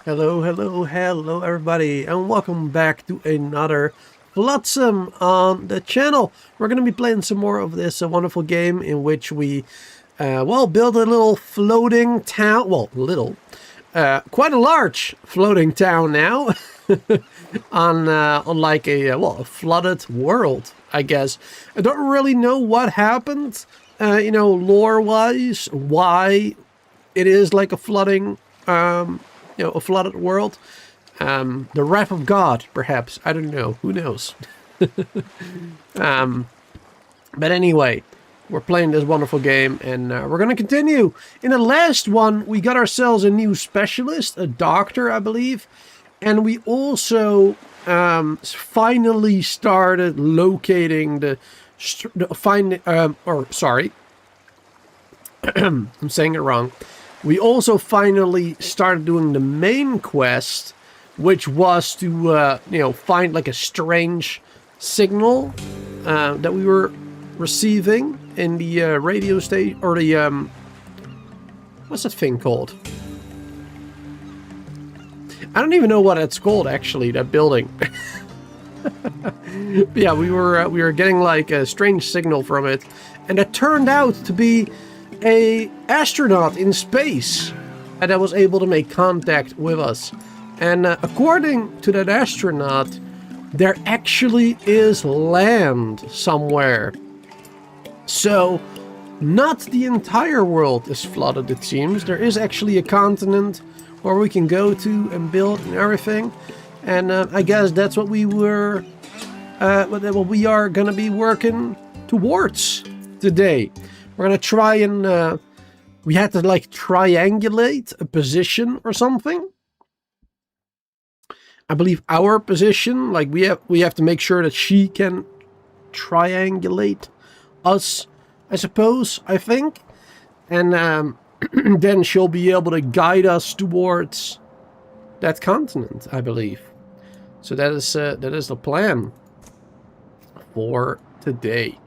Hello, hello, hello, everybody, and welcome back to another Flotsam on the channel. We're going to be playing some more of this wonderful game in which we, build a little floating town. Well, quite a large floating town now on like a flooded world, I guess. I don't really know what happened, lore-wise, why it is like a flooding. A flooded world. The wrath of God, perhaps. I don't know. Who knows? But anyway, we're playing this wonderful game, and we're going to continue. In the last one, we got ourselves a new specialist, a doctor, I believe. And we also finally started locating I'm saying it wrong. We also finally started doing the main quest, which was to, find like a strange signal that we were receiving in the radio station, or the, what's that thing called? I don't even know what it's called, actually, that building. Yeah, we were getting like a strange signal from it, and it turned out to be a astronaut in space that was able to make contact with us. And according to that astronaut, there actually is land somewhere. So not the entire world is flooded, it seems. There is actually a continent where we can go to and build and everything. And I guess that's what we were what we are gonna be working towards today. We're gonna try and we had to like triangulate a position or something. I believe our position, like we have to make sure that she can triangulate us, I suppose, I think. And then she'll be able to guide us towards that continent, I believe. So that is the plan for today.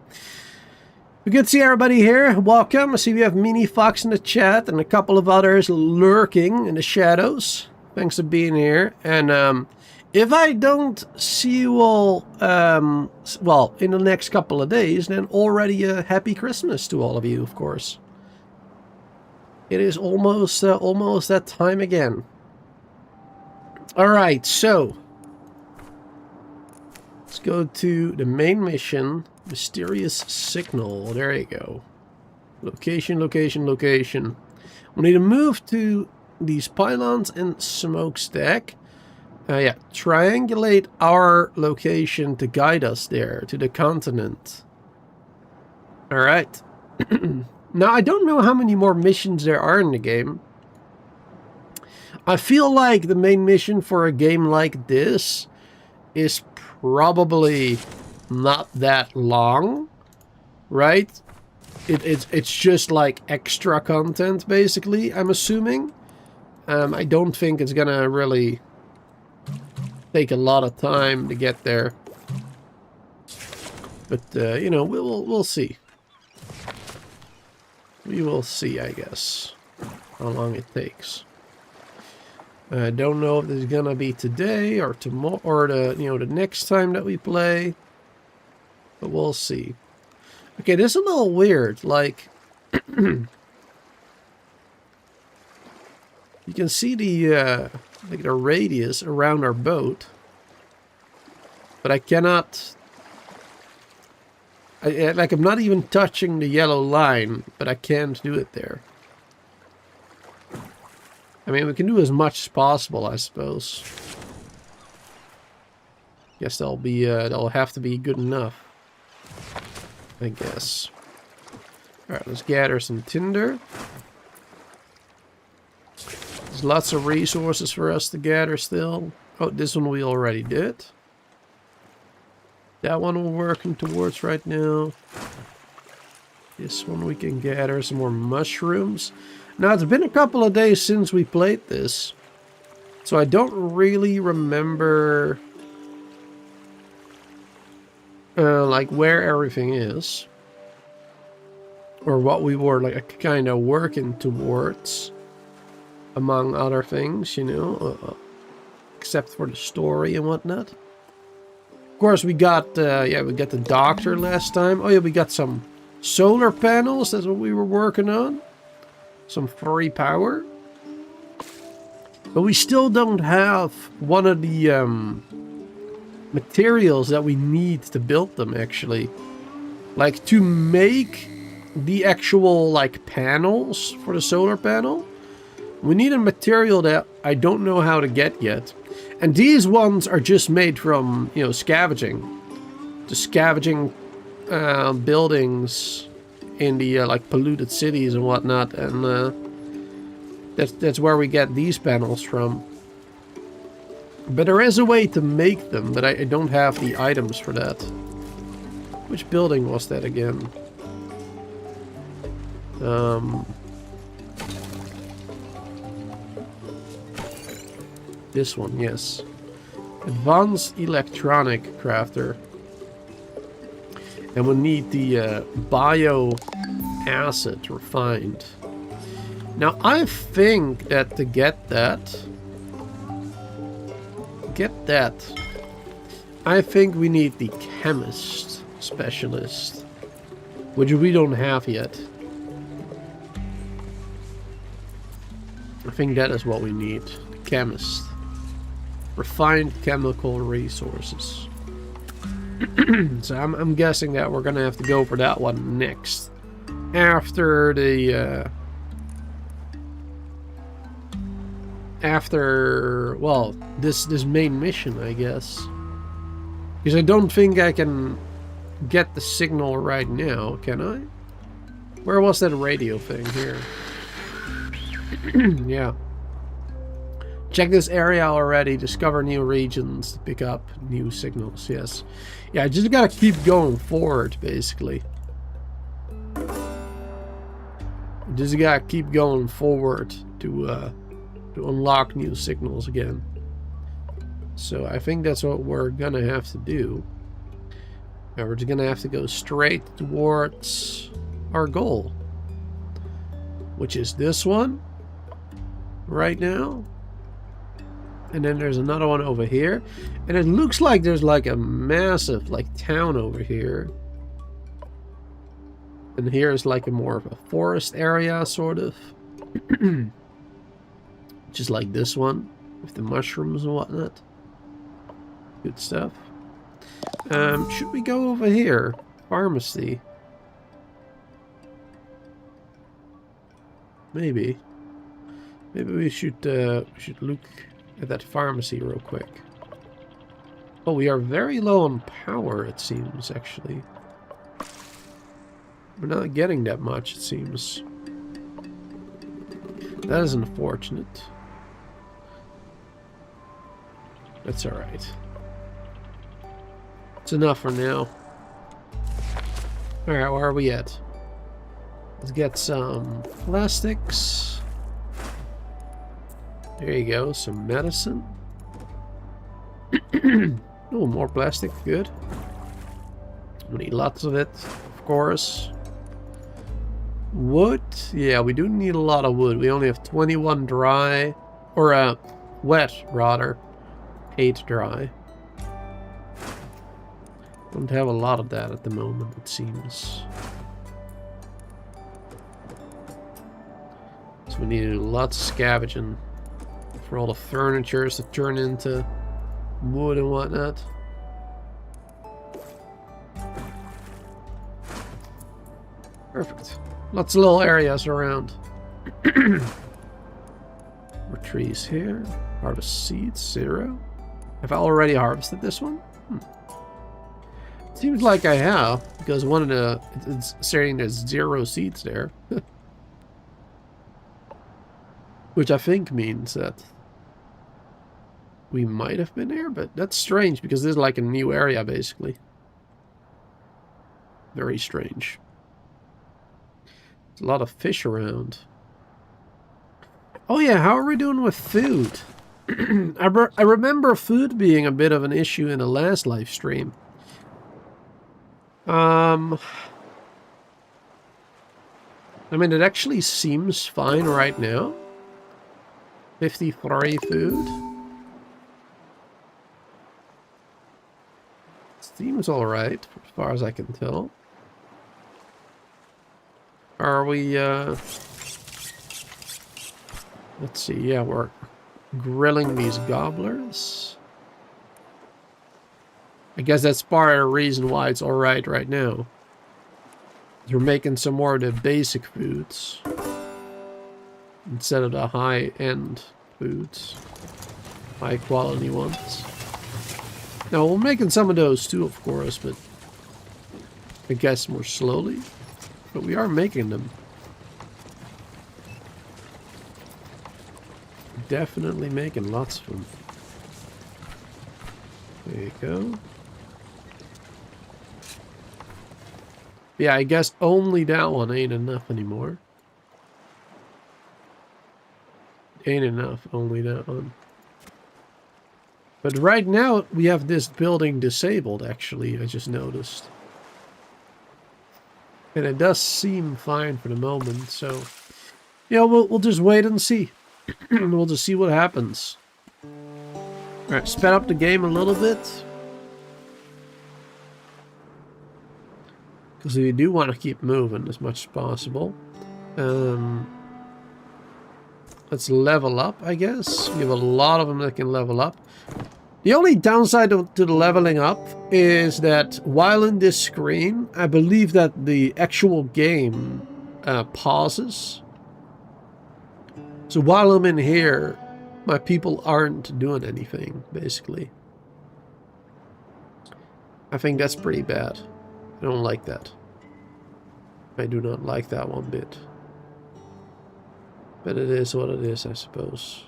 We can see everybody here. Welcome. I see we have Mini Fox in the chat and a couple of others lurking in the shadows. Thanks for being here. And if I don't see you all, in the next couple of days, then already a happy Christmas to all of you, of course. It is almost that time again. All right, so let's go to the main mission. Mysterious signal. There you go. Location, location, location. We need to move to these pylons and smokestack. Triangulate our location to guide us there to the continent. All right. Now, I don't know how many more missions there are in the game. I feel like the main mission for a game like this is probably not that long, right? It's just like extra content, basically, I'm assuming. I don't think it's gonna really take a lot of time to get there, but we'll see. We will see, I guess, how long it takes. I don't know if it's gonna be today or tomorrow or the next time that we play. But we'll see. Okay, this is a little weird. Like, you can see the radius around our boat, but I cannot. I'm not even touching the yellow line, but I can't do it there. I mean, we can do as much as possible, I suppose. Guess that'll have to be good enough, I guess. Alright, let's gather some tinder. There's lots of resources for us to gather still. Oh, this one we already did. That one we're working towards right now. This one we can gather some more mushrooms. Now, it's been a couple of days since we played this, so I don't really remember like where everything is, or what we were like kind of working towards. among other things, you know, except for the story and whatnot. Of course, we got we got the doctor last time. Oh yeah, we got some solar panels. That's what we were working on. Some free power. But we still don't have one of the materials that we need to build them, actually. Like, to make the actual, like, panels for the solar panel, we need a material that I don't know how to get yet. And these ones are just made from, you know, scavenging. The scavenging buildings in the, like, polluted cities and whatnot. And that's where we get these panels from. But there is a way to make them, but I don't have the items for that. Which building was that again? This one, yes. Advanced electronic crafter. And we need the bio acid refined. Now I think that to get that, I think we need the chemist specialist, which we don't have yet. I think that is what we need. The chemist. Refined chemical resources. So I'm guessing that we're gonna have to go for that one next. After the well, this main mission, I guess. Because I don't think I can get the signal right now, can I? Where was that radio thing? Here. Yeah. Check this area already. Discover new regions to pick up new signals. Yes. Yeah, I just gotta keep going forward, basically. Just gotta keep going forward to unlock new signals again. So I think that's what we're gonna have to do. And we're just gonna have to go straight towards our goal, which is this one right now. And then there's another one over here. And it looks like there's like a massive like town over here. And here's like a more of a forest area, sort of. Just like this one, with the mushrooms and whatnot. Good stuff. Should we go over here? Pharmacy. Maybe. Maybe we should look at that pharmacy real quick. Oh, we are very low on power, it seems, actually. We're not getting that much, it seems. That is unfortunate. That's alright. It's enough for now. Alright, where are we at? Let's get some plastics. There you go, some medicine. Oh, more plastic, good. We need lots of it, of course. Wood, yeah, we do need a lot of wood. We only have 21 dry, or wet, rather. 8 dry. Don't have a lot of that at the moment, it seems. So we need lots of scavenging for all the furnitures to turn into wood and whatnot. Perfect. Lots of little areas around. More trees here. Harvest seeds, 0. Have I already harvested this one? Seems like I have, because one of the, it's saying there's 0 seeds there. Which I think means that we might have been there, but that's strange because this is like a new area, basically. Very strange. There's a lot of fish around. Oh yeah, how are we doing with food? I remember food being a bit of an issue in the last live stream. I mean, it actually seems fine right now. 53 food. Seems alright, as far as I can tell. Are we, let's see, yeah, we're grilling these gobblers. I guess that's part of the reason why it's alright right now. We're making some more of the basic foods instead of the high-end foods, high-quality ones. Now, we're making some of those too, of course, but I guess more slowly. But we are making them. Definitely making lots of them. There you go. Yeah, I guess only that one ain't enough anymore. Ain't enough, only that one. But right now, we have this building disabled, actually, I just noticed. And it does seem fine for the moment, so... Yeah, we'll just wait and see. We'll just see what happens. Alright, sped up the game a little bit. Because we do want to keep moving as much as possible. Let's level up, I guess. We have a lot of them that can level up. The only downside to the leveling up is that while in this screen, I believe that the actual game pauses. So while I'm in here, my people aren't doing anything, basically. I think that's pretty bad. I don't like that. I do not like that one bit. But it is what it is, I suppose.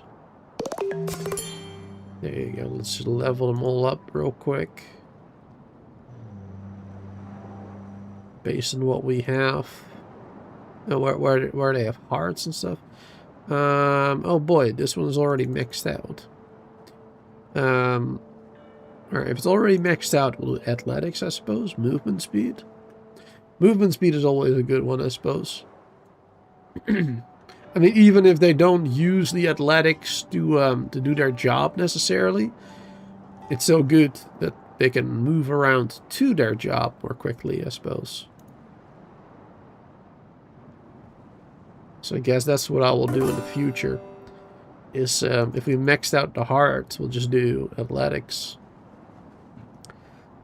There you go. Let's just level them all up real quick. Based on what we have. Oh, where they have hearts and stuff. Oh boy, this one's already maxed out. Alright, if it's already maxed out, we'll do athletics, I suppose. Movement speed. Movement speed is always a good one, I suppose. I mean, even if they don't use the athletics to do their job necessarily, it's so good that they can move around to their job more quickly, I suppose. So I guess that's what I will do in the future. Is if we maxed out the heart, we'll just do athletics.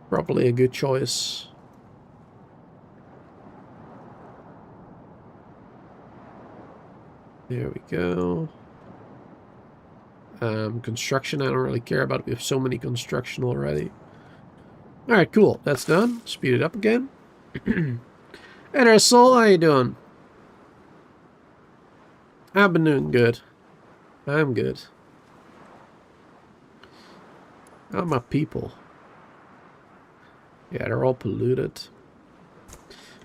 Probably a good choice. There we go. Construction, I don't really care about. We have so many construction already. Alright, cool. That's done. Speed it up again. Hey there, Soul. How you doing? I've been doing good. I'm good. How are my people? Yeah, they're all polluted.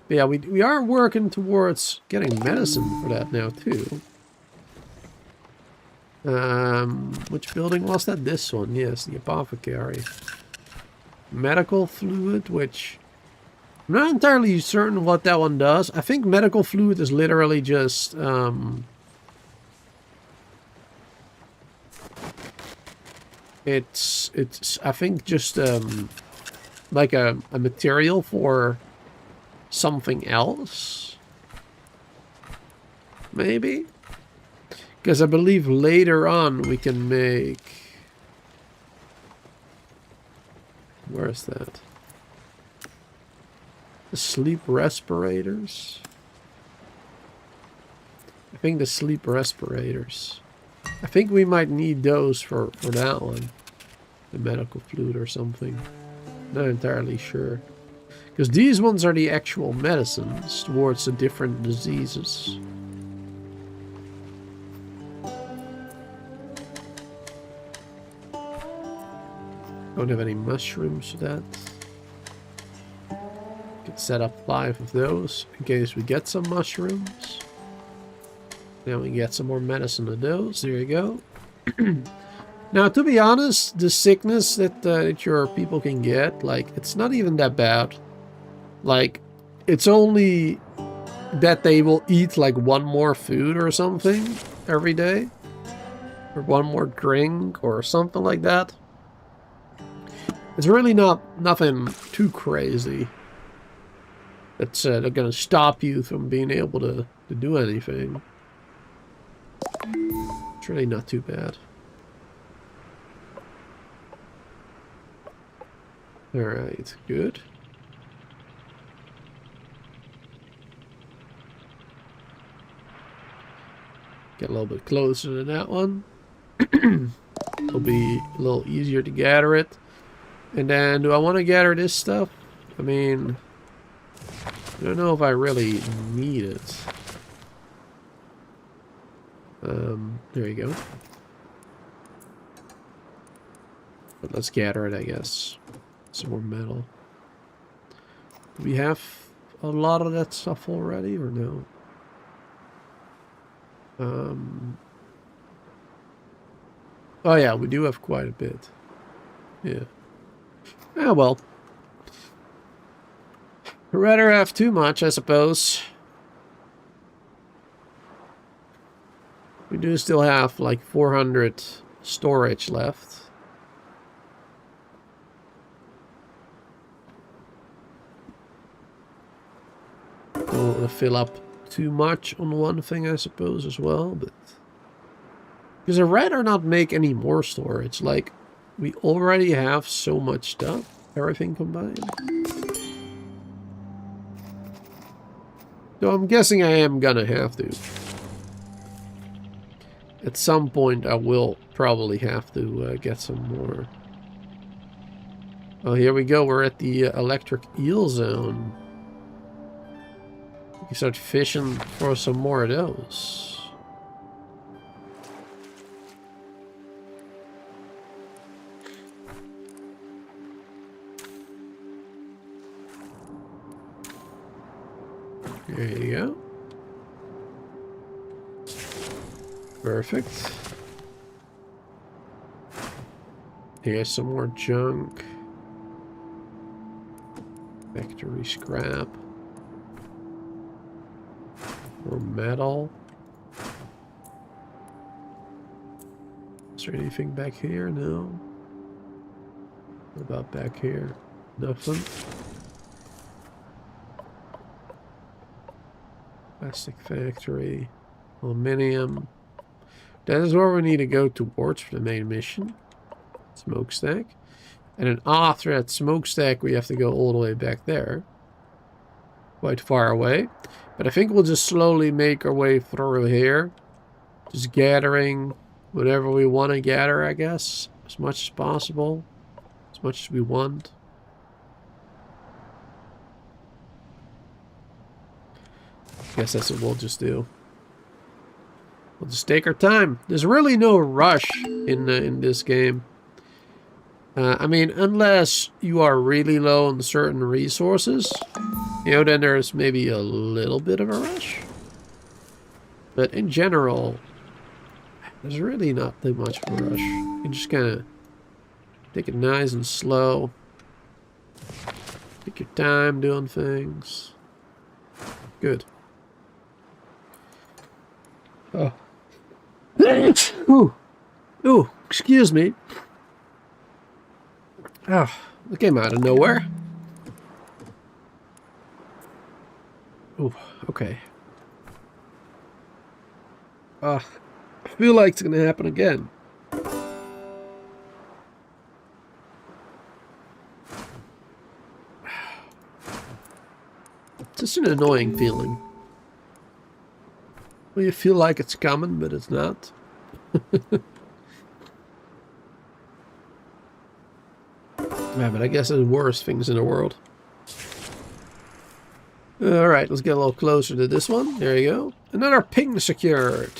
But yeah, we are working towards getting medicine for that now, too. Which building was that? This one, yes, the apothecary. Medical fluid, which I'm not entirely certain what that one does. I think medical fluid is literally just it's I think just like a material for something else, maybe. Because I believe later on we can make... Where is that? The sleep respirators? I think the sleep respirators. I think we might need those for that one. The medical fluid or something. Not entirely sure. Because these ones are the actual medicines towards the different diseases. Don't have any mushrooms for that. Could set up 5 of those in case we get some mushrooms. Now we get some more medicine of those. There you go. Now, to be honest, the sickness that your people can get, like, it's not even that bad. Like, it's only that they will eat, like, one more food or something every day. or one more drink or something like that. It's really nothing too crazy that's going to stop you from being able to do anything. It's really not too bad. Alright, good. Get a little bit closer to that one. It'll be a little easier to gather it. And then, do I want to gather this stuff? I mean, I don't know if I really need it. There you go. But let's gather it, I guess. Some more metal. Do we have a lot of that stuff already, or no? Oh yeah, we do have quite a bit. Yeah. Ah, well. I'd rather have too much, I suppose. We do still have like 400 storage left. Don't want to fill up too much on one thing, I suppose, as well, but because I'd rather not make any more storage. Like, we already have so much stuff, everything combined. So I'm guessing I am gonna have to. At some point, I will probably have to get some more. Oh, here we go. We're at the electric eel zone. We can start fishing for some more of those. There you go. Perfect. Here's some more junk. Factory scrap. More metal. Is there anything back here? No. What about back here? Nothing. Plastic factory. Aluminium. That is where we need to go towards for the main mission. Smokestack. And then after that smokestack, we have to go all the way back there. Quite far away. But I think we'll just slowly make our way through here. Just gathering whatever we want to gather, I guess. As much as possible. As much as we want. I guess that's what we'll just do. We'll just take our time. There's really no rush in this game. I mean, unless you are really low on certain resources, you know, then there's maybe a little bit of a rush. But in general, there's really not too much of a rush. You just kind of take it nice and slow. Take your time doing things. Good. Oh. Ooh. Ooh, excuse me. Oh, it came out of nowhere. Oh, okay. I feel like it's going to happen again. It's just an annoying feeling. Well, you feel like it's coming, but it's not. Yeah, but I guess there's worse things in the world. Alright, let's get a little closer to this one. There you go. Another ping secured.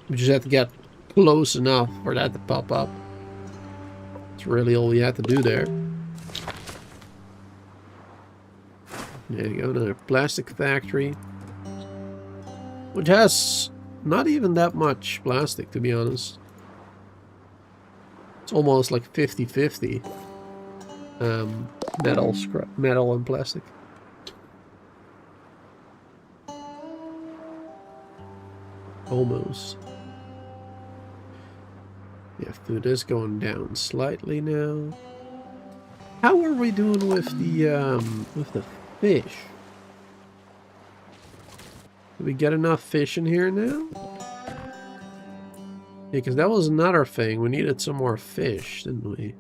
We just have to get close enough for that to pop up. That's really all we have to do there. There you go, another plastic factory. Which has not even that much plastic, to be honest. It's almost like 50-50. Metal and plastic. Almost. Yeah, food is going down slightly now. How are we doing with the fish? Did we get enough fish in here now? Yeah, because that was another thing. We needed some more fish, didn't we?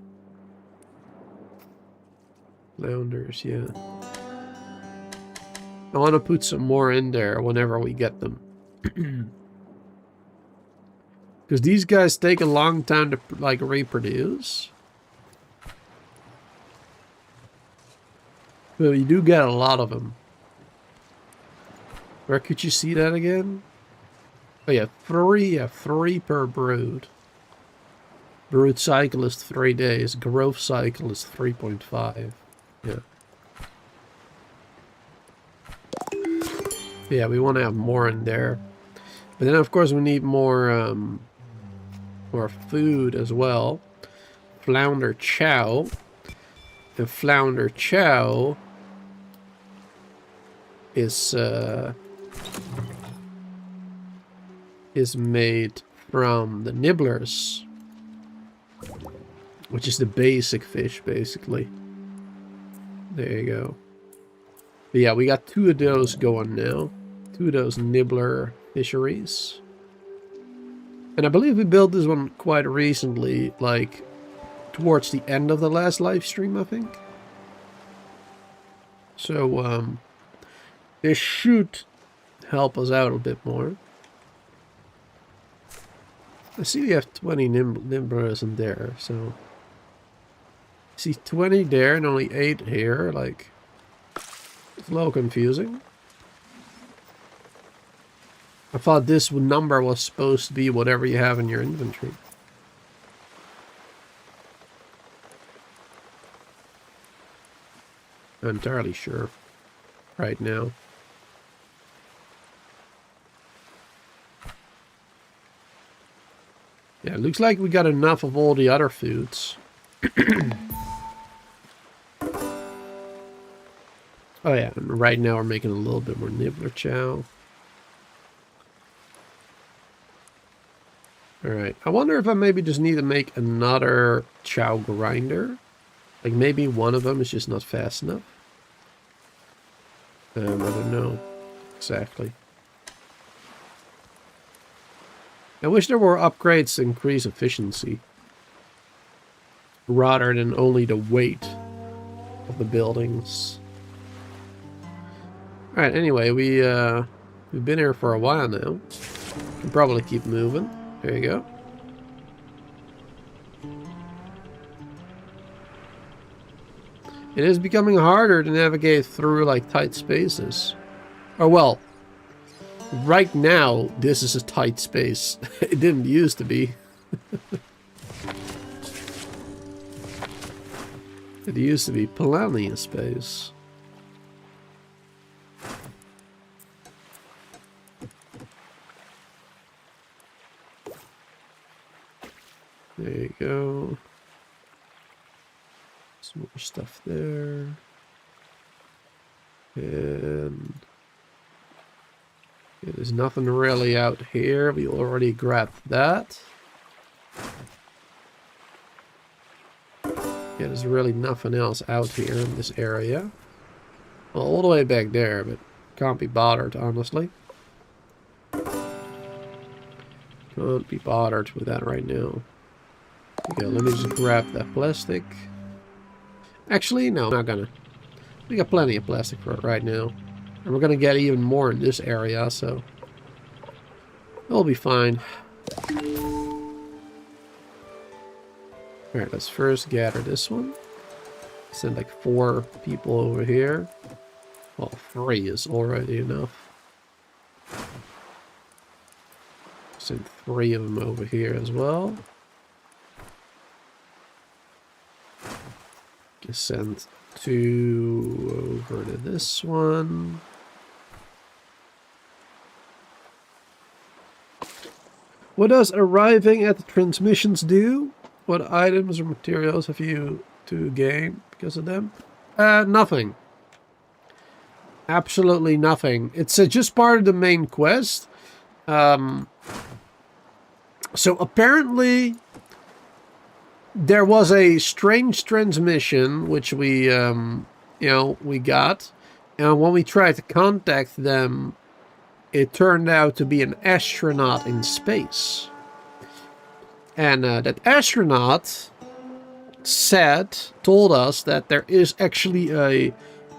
Flounders, yeah. I want to put some more in there whenever we get them. Because these guys take a long time to, like, reproduce. But you do get a lot of them. Where could you see that again? Oh yeah, three per brood. Brood cycle is 3 days. Growth cycle is 3.5. Yeah. Yeah, we want to have more in there. But then of course we need more food as well. Flounder chow. The flounder chow is made from the nibblers, which is the basic fish, basically. There you go. But yeah, we got 2 of those going now. 2 of those nibbler fisheries. And I believe we built this one quite recently, like towards the end of the last live stream, I think. So, this should help us out a bit more. I see we have 20 nibblers in there, so... I see 20 there and only 8 here, like... It's a little confusing. I thought this number was supposed to be whatever you have in your inventory. I'm entirely sure right now. Yeah, it looks like we got enough of all the other foods. Oh yeah, and right now we're making a little bit more nibbler chow. Alright, I wonder if I maybe just need to make another chow grinder. Like maybe one of them is just not fast enough. I don't know exactly. I wish there were upgrades to increase efficiency, rather than only the weight of the buildings. Alright, anyway, we've been here for a while now. Can probably keep moving. There you go. It is becoming harder to navigate through, like, tight spaces. Or, well, right now, this is a tight space. It didn't used to be. It used to be plenty of space. There you go. Some more stuff there. And yeah, there's nothing really out here. We already grabbed that. Yeah, there's really nothing else out here in this area. Well, all the way back there, but can't be bothered, honestly. Can't be bothered with that right now. Okay, let me just grab that plastic. Actually, no, I'm not gonna. We got plenty of plastic for it right now. And we're gonna get even more in this area, so it'll be fine. Alright, let's first gather this one. Send like 4 people over here. Well, 3 is already enough. Send 3 of them over here as well. Just send 2 over to this one. What does arriving at the transmissions do? What items or materials have you to gain because of them? Nothing. Absolutely nothing. It's just part of the main quest. So apparently there was a strange transmission which we, we got, and when we tried to contact them, it turned out to be an astronaut in space. And that astronaut told us that there is actually a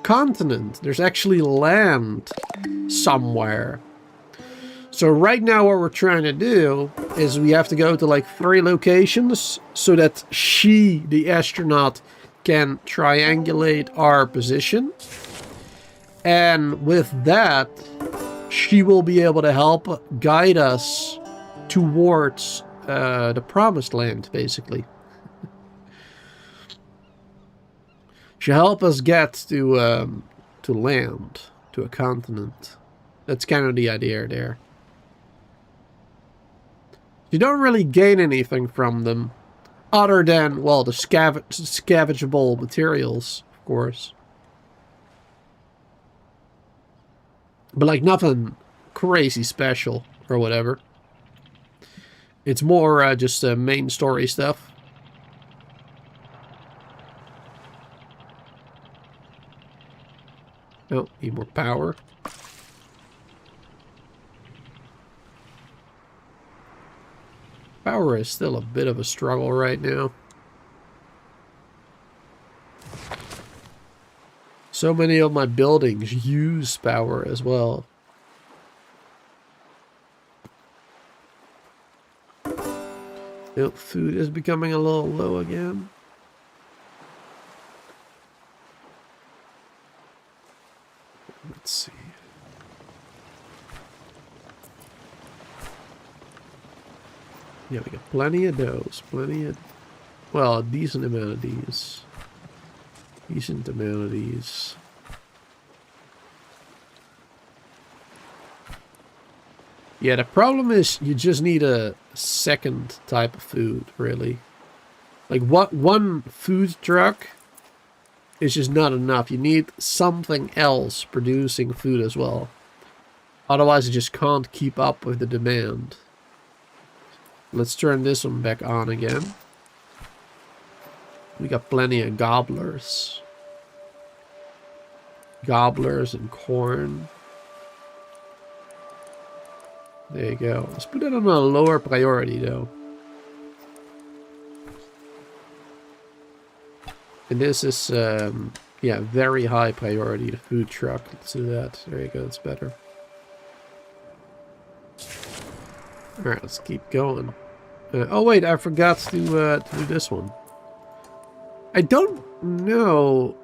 continent. There's actually land somewhere. So right now what we're trying to do is we have to go to like 3 locations so that the astronaut, can triangulate our position. And with that, she will be able to help guide us towards the promised land, basically. She'll help us get to land, to a continent. That's kind of the idea there. You don't really gain anything from them, other than, well, the scavengeable materials, of course. But like nothing crazy special or whatever. It's more just main story stuff. Oh, need more power. Power is still a bit of a struggle right now. So many of my buildings use power as well. Yep, food is becoming a little low again. Let's see. Yeah, we got plenty of those. Well, a decent amount of these. Yeah, the problem is you just need a second type of food, really. Like, one food truck is just not enough. You need something else producing food as well. Otherwise, it just can't keep up with the demand. Let's turn this one back on again. We got plenty of gobblers. Gobblers and corn. There you go. Let's put it on a lower priority, though. And this is, yeah, very high priority, the food truck. Let's do that. There you go, that's better. Alright, let's keep going. Oh wait, I forgot to do this one. I don't know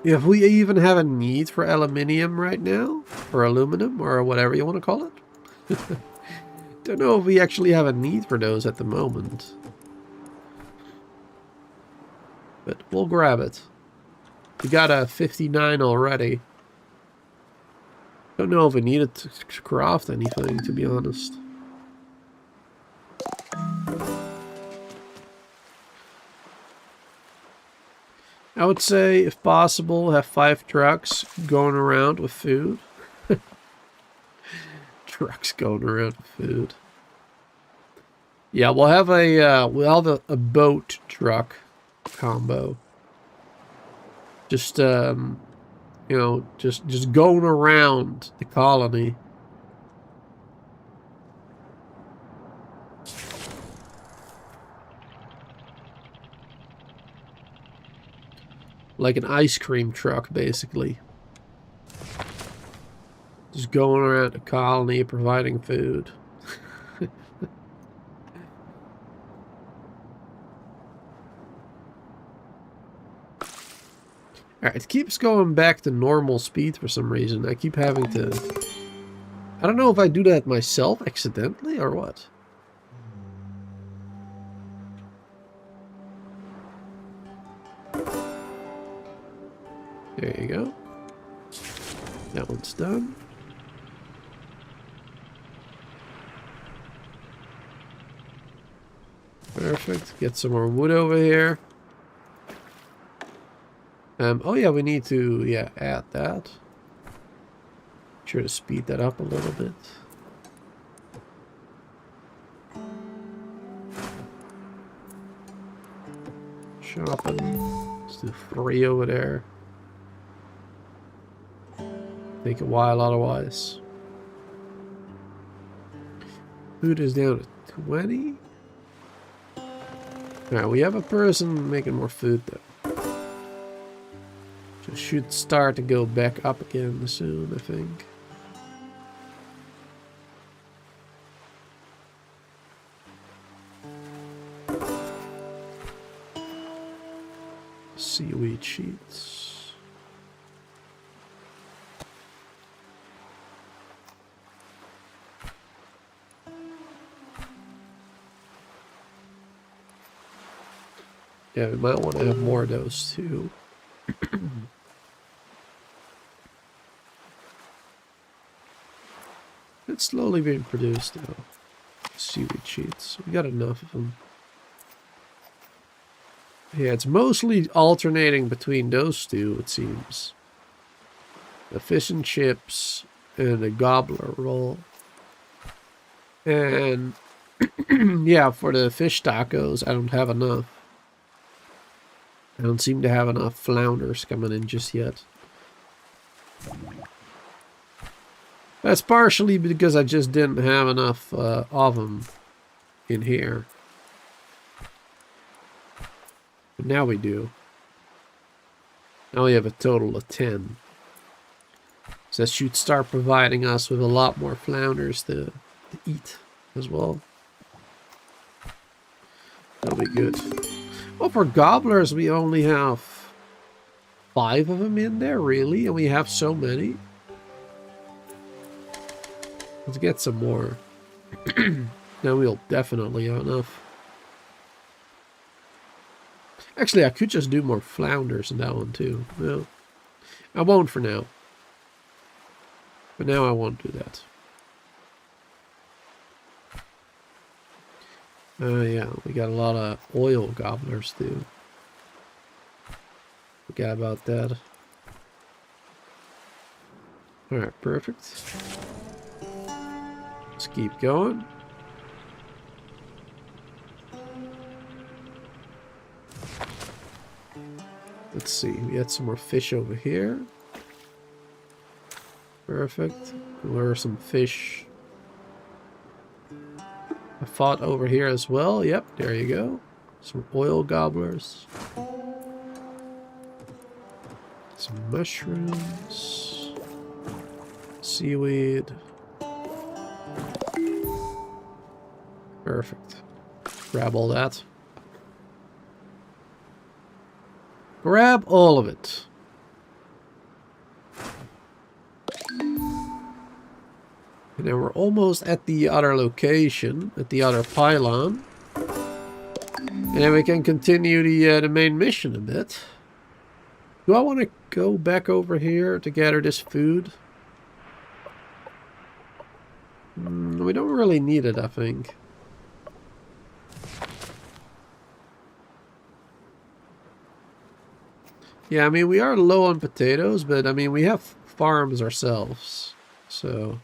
if we even have a need for aluminium right now. Or aluminum, or whatever you want to call it. Don't know if we actually have a need for those at the moment. But we'll grab it. We got a 59 already. Don't know if we need it to craft anything, to be honest. I would say, if possible, have 5 trucks going around with food. Trucks going around with food. Yeah, we'll have a boat truck combo. Just you know, just going around the colony. Like an ice cream truck, basically. Just going around the colony providing food. Alright, it keeps going back to normal speed for some reason. I keep having to... I don't know if I do that myself accidentally or what. There you go. That one's done. Perfect. Get some more wood over here. Oh yeah, we need to, yeah, add that. Sure to speed that up a little bit. Shopping. Let's do 3 over there. Take a while otherwise. Food is down to 20. Alright, we have a person making more food though. So should start to go back up again soon, I think. Seaweed sheets. Yeah, we might want to have more of those too. It's slowly being produced now. Seaweed sheets. We got enough of them. Yeah, it's mostly alternating between those two, it seems. The fish and chips and the gobbler roll. And yeah, for the fish tacos, I don't have enough. I don't seem to have enough flounders coming in just yet. That's partially because I just didn't have enough of them in here. But now we do. Now we have a total of 10. So that should start providing us with a lot more flounders to eat as well. That'll be good. Well, for gobblers, we only have 5 of them in there, really? And we have so many? Let's get some more. Now we'll definitely have enough. Actually, I could just do more flounders in that one too. No, I won't for now. But now I won't do that. Yeah, we got a lot of oil gobblers too. Forgot about that. Alright, perfect. Let's keep going. Let's see, we had some more fish over here. Perfect. There are some fish. I fought over here as well. Yep, there you go. Some oil gobblers. Some mushrooms. Seaweed. Perfect. Grab all that. Grab all of it. And then we're almost at the other location, at the other pylon. And then we can continue the main mission a bit. Do I want to go back over here to gather this food? We don't really need it, I think. Yeah, I mean, we are low on potatoes, but I mean, we have farms ourselves, so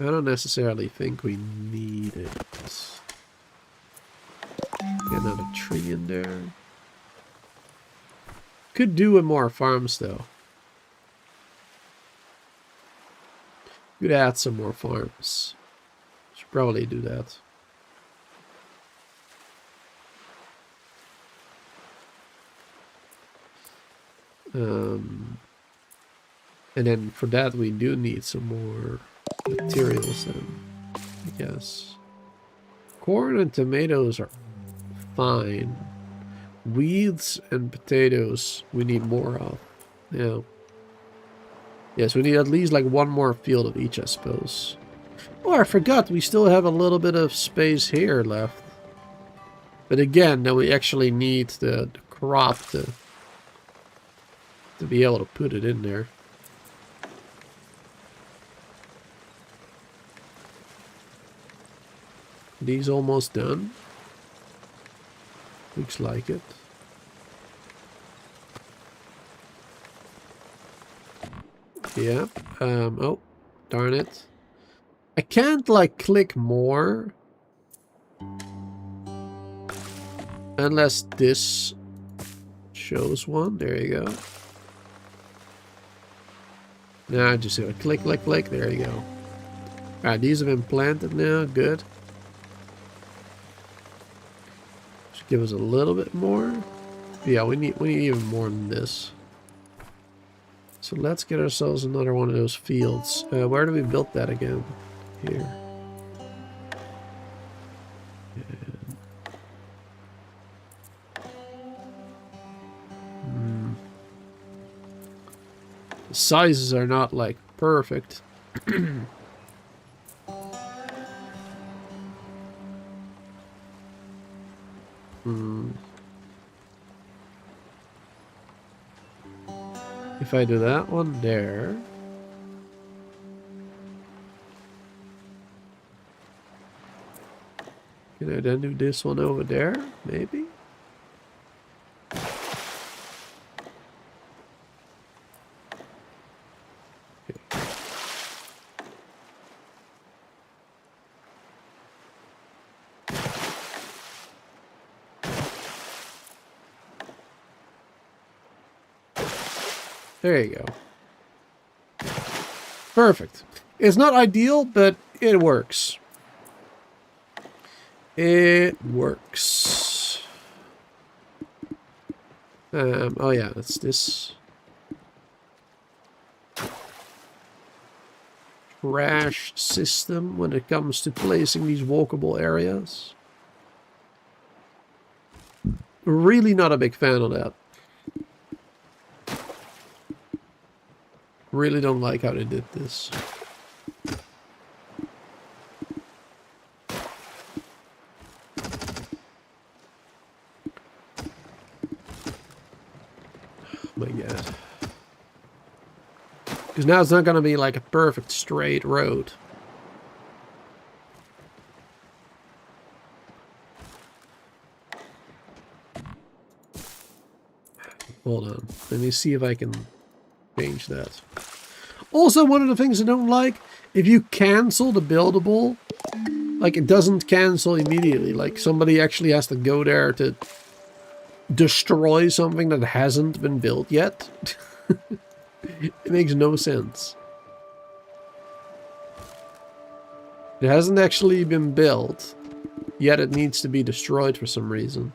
I don't necessarily think we need it. Get another tree in there. Could do with more farms, though. Could add some more farms. Should probably do that. And then for that we do need some more materials then, I guess. Corn and tomatoes are fine. Weeds and potatoes we need more of. Yeah. Yes, we need at least like one more field of each, I suppose. Oh, I forgot, we still have a little bit of space here left. But again, now we actually need the crop to be able to put it in there. These almost done. Looks like it. Yeah. Oh, darn it. I can't like click more Unless this shows one. There you go. Now just do a click, click, click. There you go. Alright, these have been planted now. Good. Should give us a little bit more. Yeah, we need even more than this. So let's get ourselves another one of those fields. Where do we build that again? Here. The sizes are not like perfect. If I do that one there. Can I then do this one over there? Maybe? There you go. Perfect. It's not ideal, but it works. It works. Oh yeah, it's this trash system when it comes to placing these walkable areas. Really not a big fan of that. Really don't like how they did this. Oh my god. Because now it's not going to be like a perfect straight road. Hold on. Let me see if I can change that. Also, one of the things I don't like, if you cancel the buildable, like it doesn't cancel immediately. Like somebody actually has to go there to destroy something that hasn't been built yet. It makes no sense. It hasn't actually been built, yet it needs to be destroyed for some reason.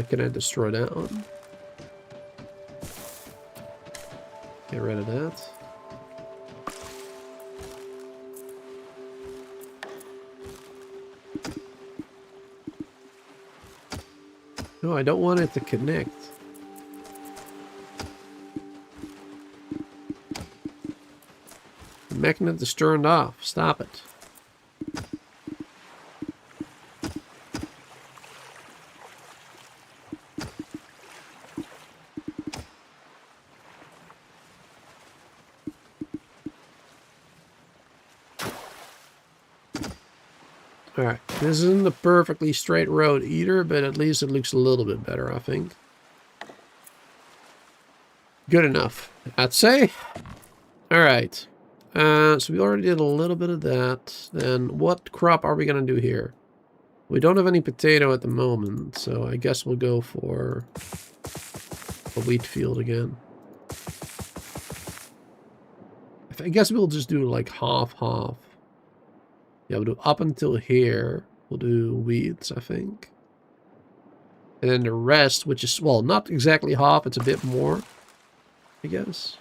Can I destroy that one? Get rid of that. No, I don't want it to connect. The magnet is turned off. Stop it. Alright, this isn't a perfectly straight road either, but at least it looks a little bit better, I think. Good enough, I'd say. Alright, so we already did a little bit of that. Then what crop are we going to do here? We don't have any potato at the moment, so I guess we'll go for a wheat field again. I guess we'll just do like half-half. Yeah, we'll do up until here. We'll do weeds, I think. And then the rest, which is, well, not exactly half. It's a bit more, I guess.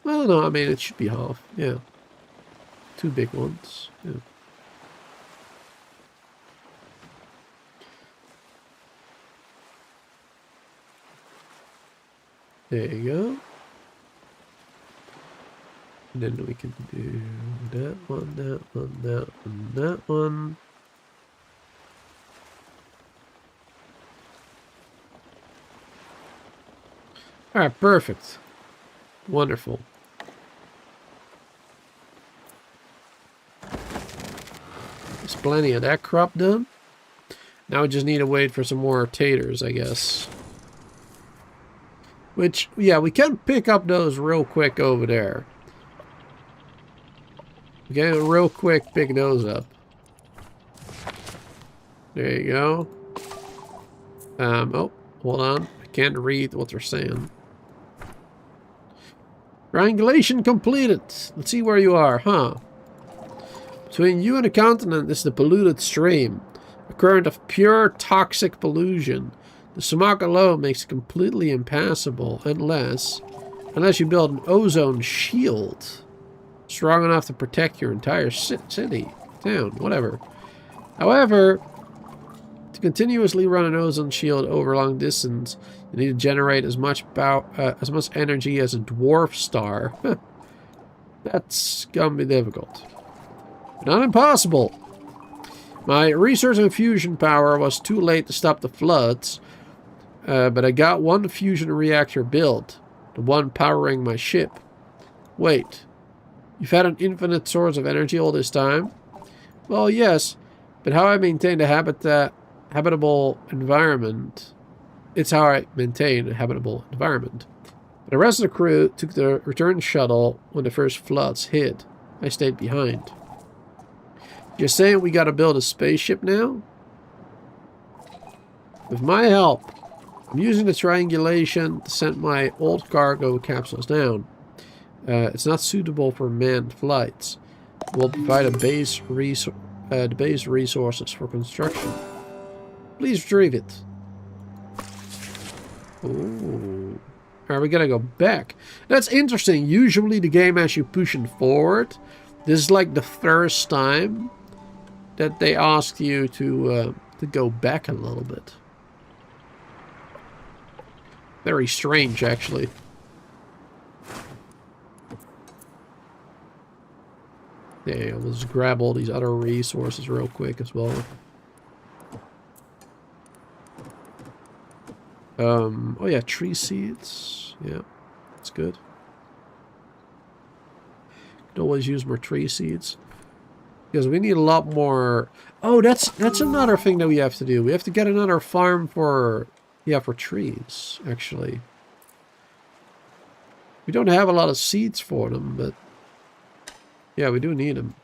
Well, no, I mean, it should be half. Yeah. 2 big ones. Yeah. There you go. And then we can do that one, that one, that one, that one. Alright, perfect. Wonderful. There's plenty of that crop done. Now we just need to wait for some more taters, I guess. Which, yeah, we can pick up those real quick over there. We can real quick pick those up. There you go. Oh, hold on. I can't read what they're saying. Triangulation completed. Let's see where you are, huh? Between you and the continent is the polluted stream. A current of pure toxic pollution. The smog alone makes it completely impassable unless you build an ozone shield. Strong enough to protect your entire city, town, whatever. However, to continuously run an ozone shield over long distance, you need to generate as much energy as a dwarf star. That's gonna be difficult. Not impossible. My research and fusion power was too late to stop the floods, but I got one fusion reactor built, the one powering my ship. Wait, you've had an infinite source of energy all this time? Well, yes, but how I maintain a habitable environment. It's how I maintain a habitable environment. The rest of the crew took the return shuttle when the first floods hit. I stayed behind. You're saying we gotta build a spaceship now? With my help, I'm using the triangulation to send my old cargo capsules down. It's not suitable for manned flights. We'll provide the base resources for construction. Please retrieve it. Ooh. Are we gonna go back? That's interesting. Usually the game has you pushing forward. This is like the first time that they asked you to go back a little bit. Very strange, actually. Yeah, let's grab all these other resources real quick as well. Oh yeah, tree seeds. Yeah, that's good. Could always use more tree seeds. Because we need a lot more... Oh, that's another thing that we have to do. We have to get another farm for... Yeah, for trees, actually. We don't have a lot of seeds for them, but... Yeah, we do need them.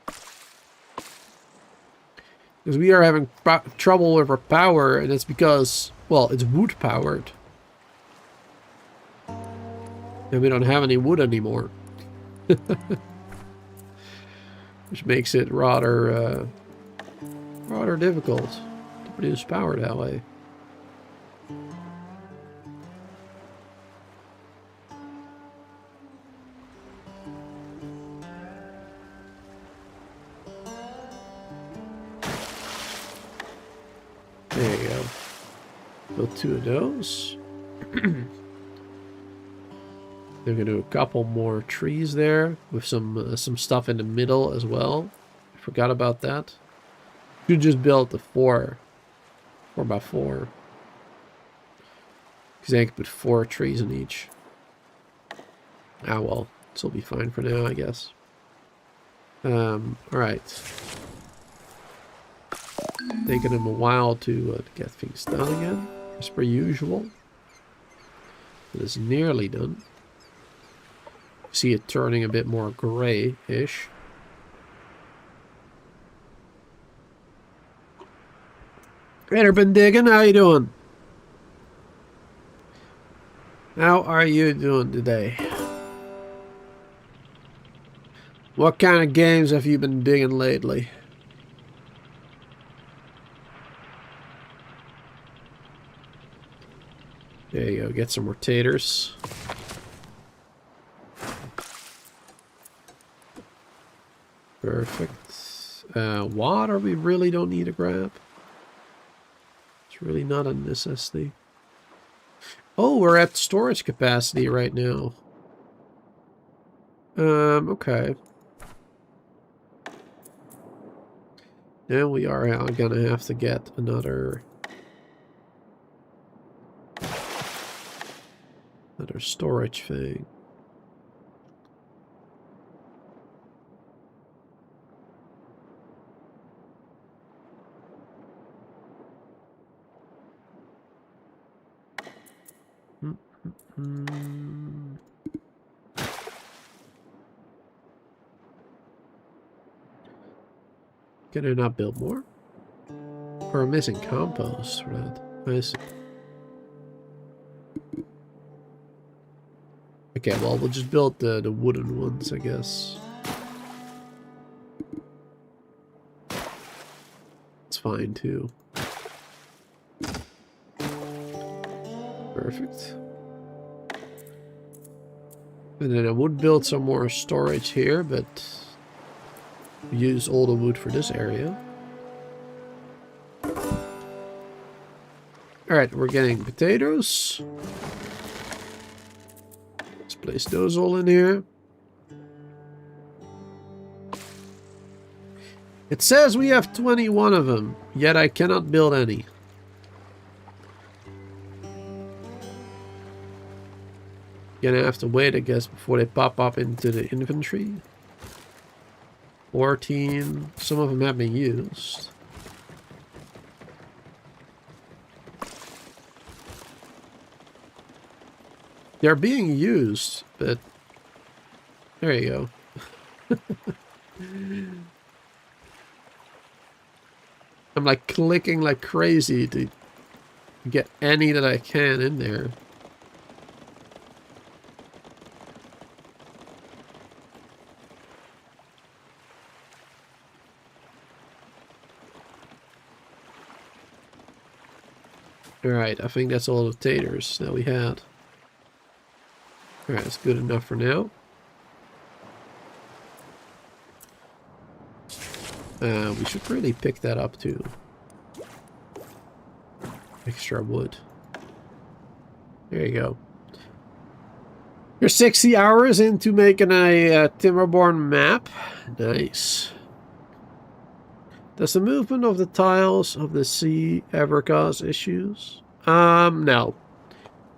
Because we are having trouble with our power, and it's because... Well, it's wood-powered. And we don't have any wood anymore. Which makes it rather difficult to produce power that way. There you go. Build 2 of those. They're gonna do a couple more trees there with some stuff in the middle as well. I forgot about that. You just build the 4x4. Because I can put 4 trees in each. Ah well, this will be fine for now, I guess. Alright. Taking them a while to get things done again, as per usual. It is nearly done. See it turning a bit more gray-ish. Hey, been digging. How you doing? How are you doing today? What kind of games have you been digging lately? There you go. Get some more taters. Perfect. Water we really don't need to grab. It's really not a necessity. Oh, we're at storage capacity right now. Okay. Now we are gonna have to get another storage thing. Can I not build more? Or I'm missing compost for that. I see. Okay, well, we'll just build the wooden ones, I guess. It's fine, too. Perfect. And then I would build some more storage here, but use all the wood for this area. Alright, we're getting potatoes. Let's place those all in here. It says we have 21 of them, yet I cannot build any. Gonna have to wait, I guess, before they pop up into the inventory. 14. Some of them have been used. They're being used, but there you go. I'm like clicking like crazy to get any that I can in there. Alright, I think that's all the taters that we had. Alright, that's good enough for now. We should really pick that up too. Extra wood. There you go. You're 60 hours into making a Timberborn map. Nice. Does the movement of the tiles of the sea ever cause issues? No.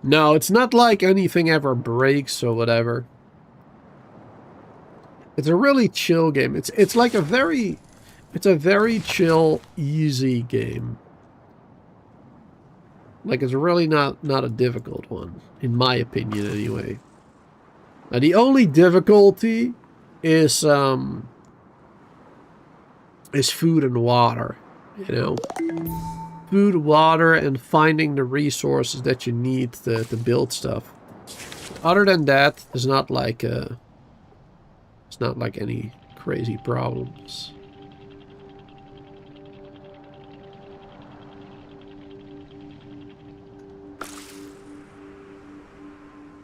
No, it's not like anything ever breaks or whatever. It's a really chill game. It's like a very... It's a very chill, easy game. Like, it's really not a difficult one. In my opinion, anyway. Now, the only difficulty is food and water. You know? Food, water, and finding the resources that you need to build stuff. Other than that, it's not like any crazy problems.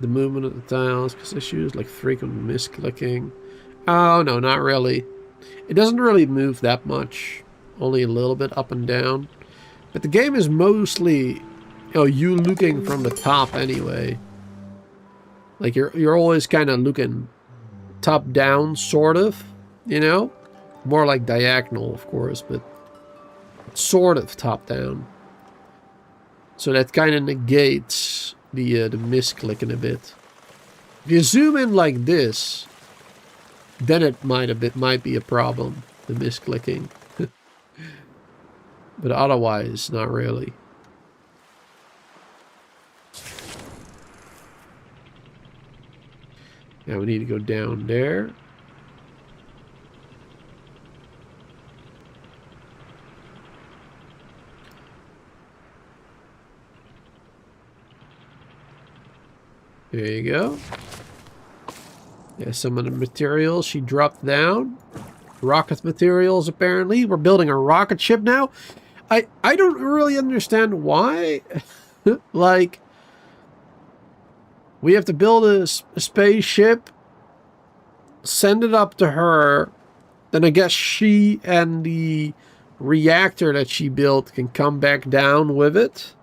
The movement of the tiles cause issues like frequent misclicking. Oh no, not really. It doesn't really move that much. Only a little bit up and down. But the game is mostly, you looking from the top anyway. Like you're always kind of looking top down, sort of, you know? More like diagonal, of course, but sort of top down. So that kind of negates the misclicking a bit. If you zoom in like this, then it might be a problem, the misclicking. But otherwise, not really. Now we need to go down there. There you go. Yeah, some of the materials she dropped down. Rocket materials, apparently. We're building a rocket ship now. I don't really understand why. Like, we have to build a spaceship, send it up to her, then I guess she and the reactor that she built can come back down with it,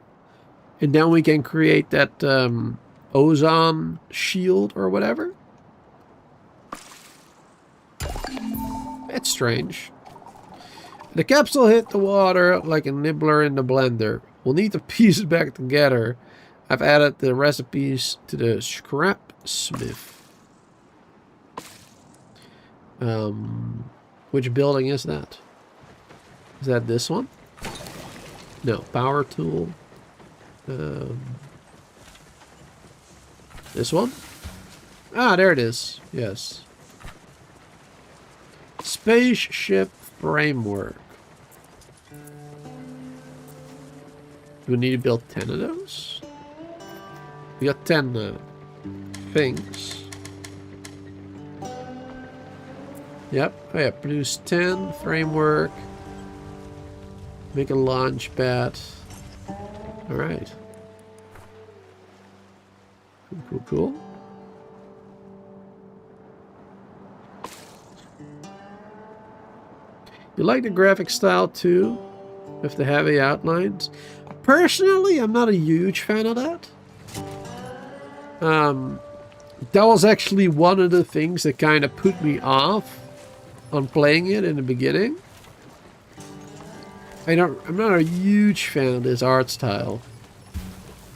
and then we can create that ozone shield or whatever. It's strange. The capsule hit the water like a nibbler in the blender. We'll need to piece it back together. I've added the recipes to the scrap smith. Which building is that? Is that this one? No, power tool. This one? Ah, there it is. Yes. Spaceship framework. Do we need to build 10 of those? We got 10 things. Yep. Oh yeah, produce 10 framework. Make a launch pad. Alright. Cool, cool. You like the graphic style too? With the heavy outlines? Personally, I'm not a huge fan of that. That was actually one of the things that kind of put me off on playing it in the beginning. I'm not a huge fan of this art style.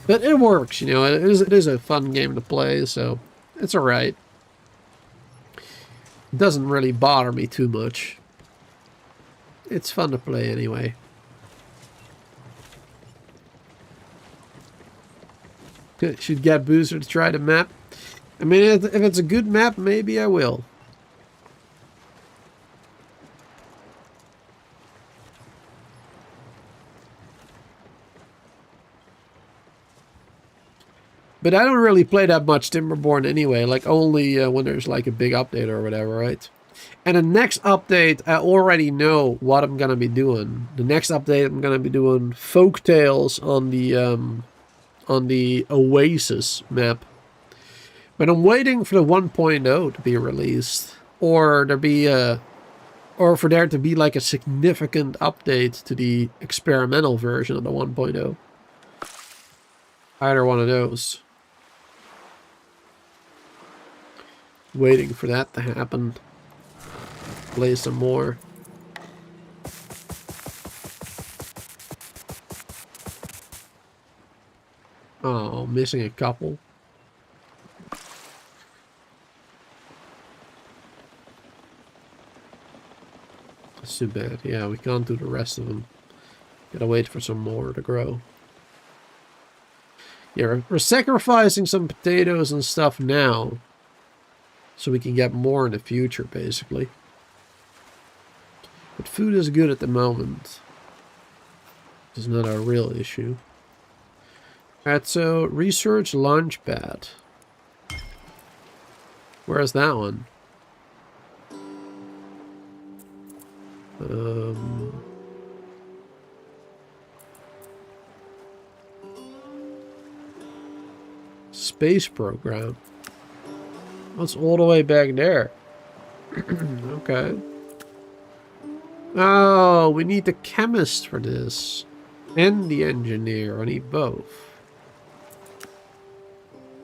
But it works, you know, it is a fun game to play, so it's alright. It doesn't really bother me too much. It's fun to play anyway. Should get Booster to try the map. I mean, if it's a good map, maybe I will. But I don't really play that much Timberborn anyway, like only when there's like a big update or whatever, right? And the next update, I already know what I'm gonna be doing. The next update, I'm gonna be doing Folktales on the Oasis map. But I'm waiting for the 1.0 to be released, or for there to be like a significant update to the experimental version of the 1.0. Either one of those. Waiting for that to happen. Play some more. Oh, missing a couple. That's too bad. Yeah, we can't do the rest of them. Gotta wait for some more to grow. Yeah, we're sacrificing some potatoes and stuff now, so we can get more in the future, basically. But food is good at the moment. It's not a real issue. Alright, so research launchpad. Where's that one? Space program. What's all the way back there? Okay. Oh, we need the chemist for this. And the engineer. I need both.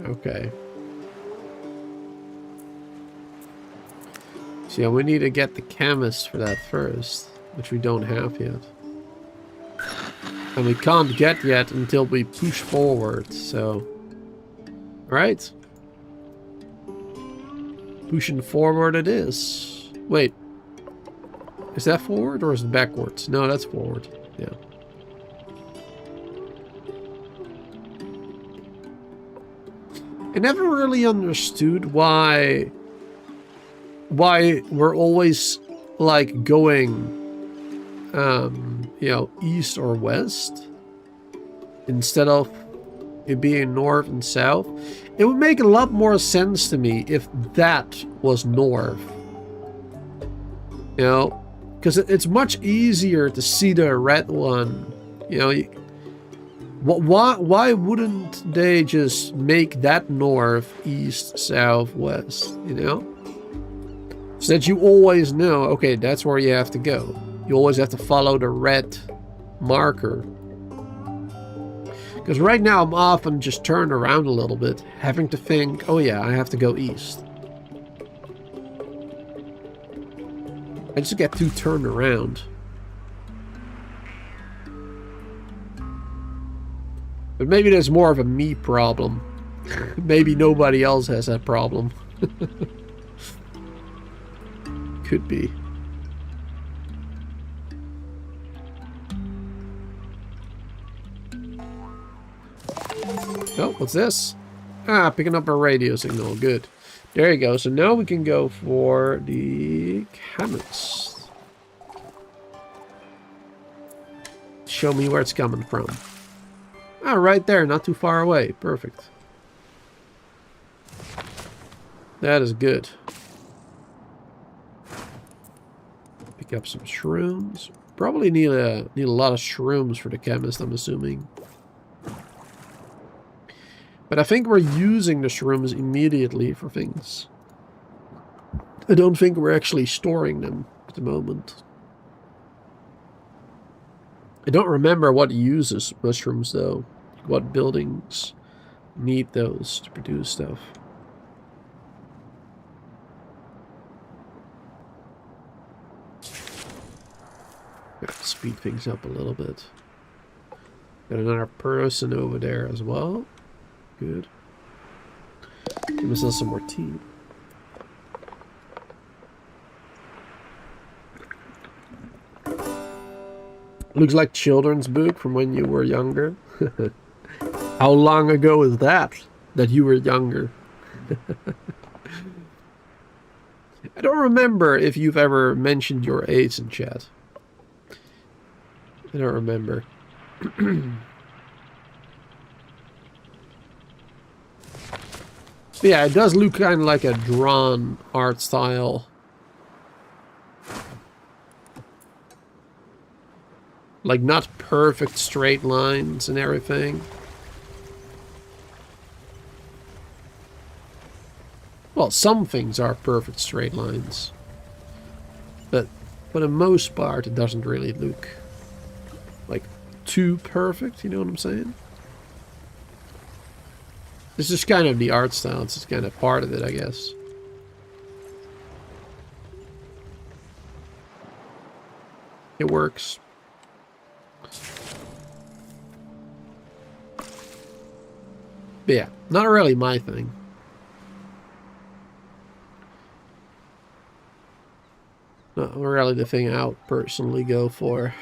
Okay. So yeah, we need to get the chemist for that first, which we don't have yet. And we can't get yet until we push forward, so... Alright. Pushing forward it is. Wait. Is that forward or is it backwards? No, that's forward. Yeah. I never really understood why we're always like going you know, east or west instead of it being north and south. It would make a lot more sense to me if that was north, you know, because it's much easier to see the red one, you know. Why wouldn't they just make that north, east, south, west, you know? So that you always know, okay, that's where you have to go. You always have to follow the red marker. Because right now I'm often just turned around a little bit, having to think, oh yeah, I have to go east. I just get too turned around. But maybe there's more of a me problem. Maybe nobody else has that problem. Could be. Oh, what's this? Ah, picking up a radio signal. Good. There you go. So now we can go for the chemist. Show me where it's coming from. Ah, right there. Not too far away. Perfect. That is good. Pick up some shrooms. Probably need a lot of shrooms for the chemist, I'm assuming. But I think we're using the shrooms immediately for things. I don't think we're actually storing them at the moment. I don't remember what uses mushrooms though. What buildings need those to produce stuff. Gotta speed things up a little bit. Got another person over there as well. Good. Give myself some more tea. Looks like children's book from when you were younger. How long ago is that you were younger? I don't remember if you've ever mentioned your age in chat. I don't remember. Yeah, it does look kind of like a drawn art style. Like, not perfect straight lines and everything. Well, some things are perfect straight lines. But for the most part, it doesn't really look like too perfect, you know what I'm saying? This is kind of the art style. It's just kind of part of it, I guess. It works. But yeah, not really my thing. Not really the thing I would personally go for.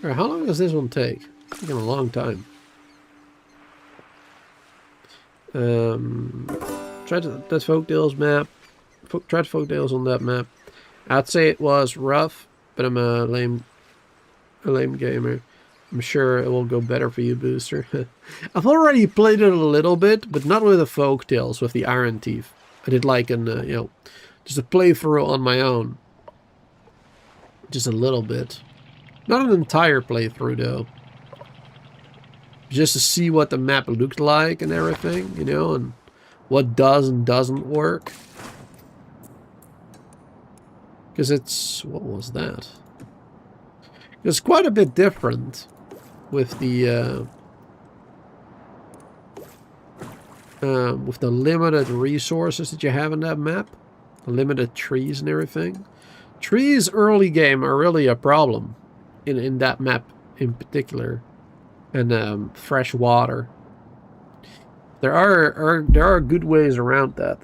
Alright, how long does this one take? It's taking a long time. Tried that folktales map. Tried folktales on that map. I'd say it was rough, but I'm a lame gamer. I'm sure it will go better for you, Booster. I've already played it a little bit, but not with the folktales, with the Iron Teeth. I did like an, you know, just a playthrough on my own. Just a little bit. Not an entire playthrough, though. Just to see what the map looked like and everything, you know, and what does and doesn't work. Because it's... what was that? It's quite a bit different with the limited resources that you have in that map. The limited trees and everything. Trees early game are really a problem in that map in particular. And fresh water. There are good ways around that.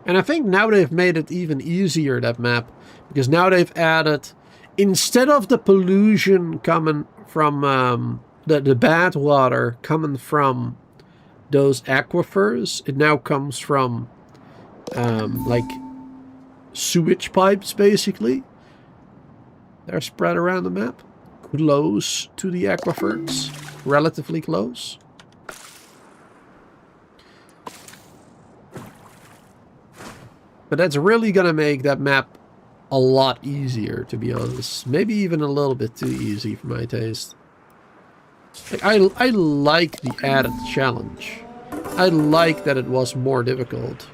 And I think now they've made it even easier, that map, because now they've added, instead of the pollution coming from the bad water coming from those aquifers, it now comes from like sewage pipes, basically. They're spread around the map, close to the aquifers, relatively close. But that's really gonna make that map a lot easier, to be honest. Maybe even a little bit too easy for my taste. Like, I like the added challenge. I like that it was more difficult.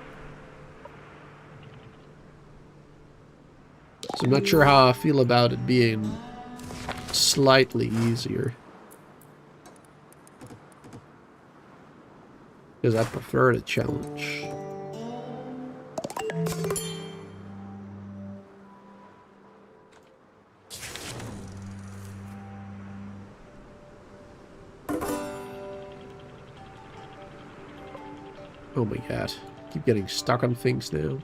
So I'm not sure how I feel about it being slightly easier. Because I prefer the challenge. Oh my god. Keep getting stuck on things now.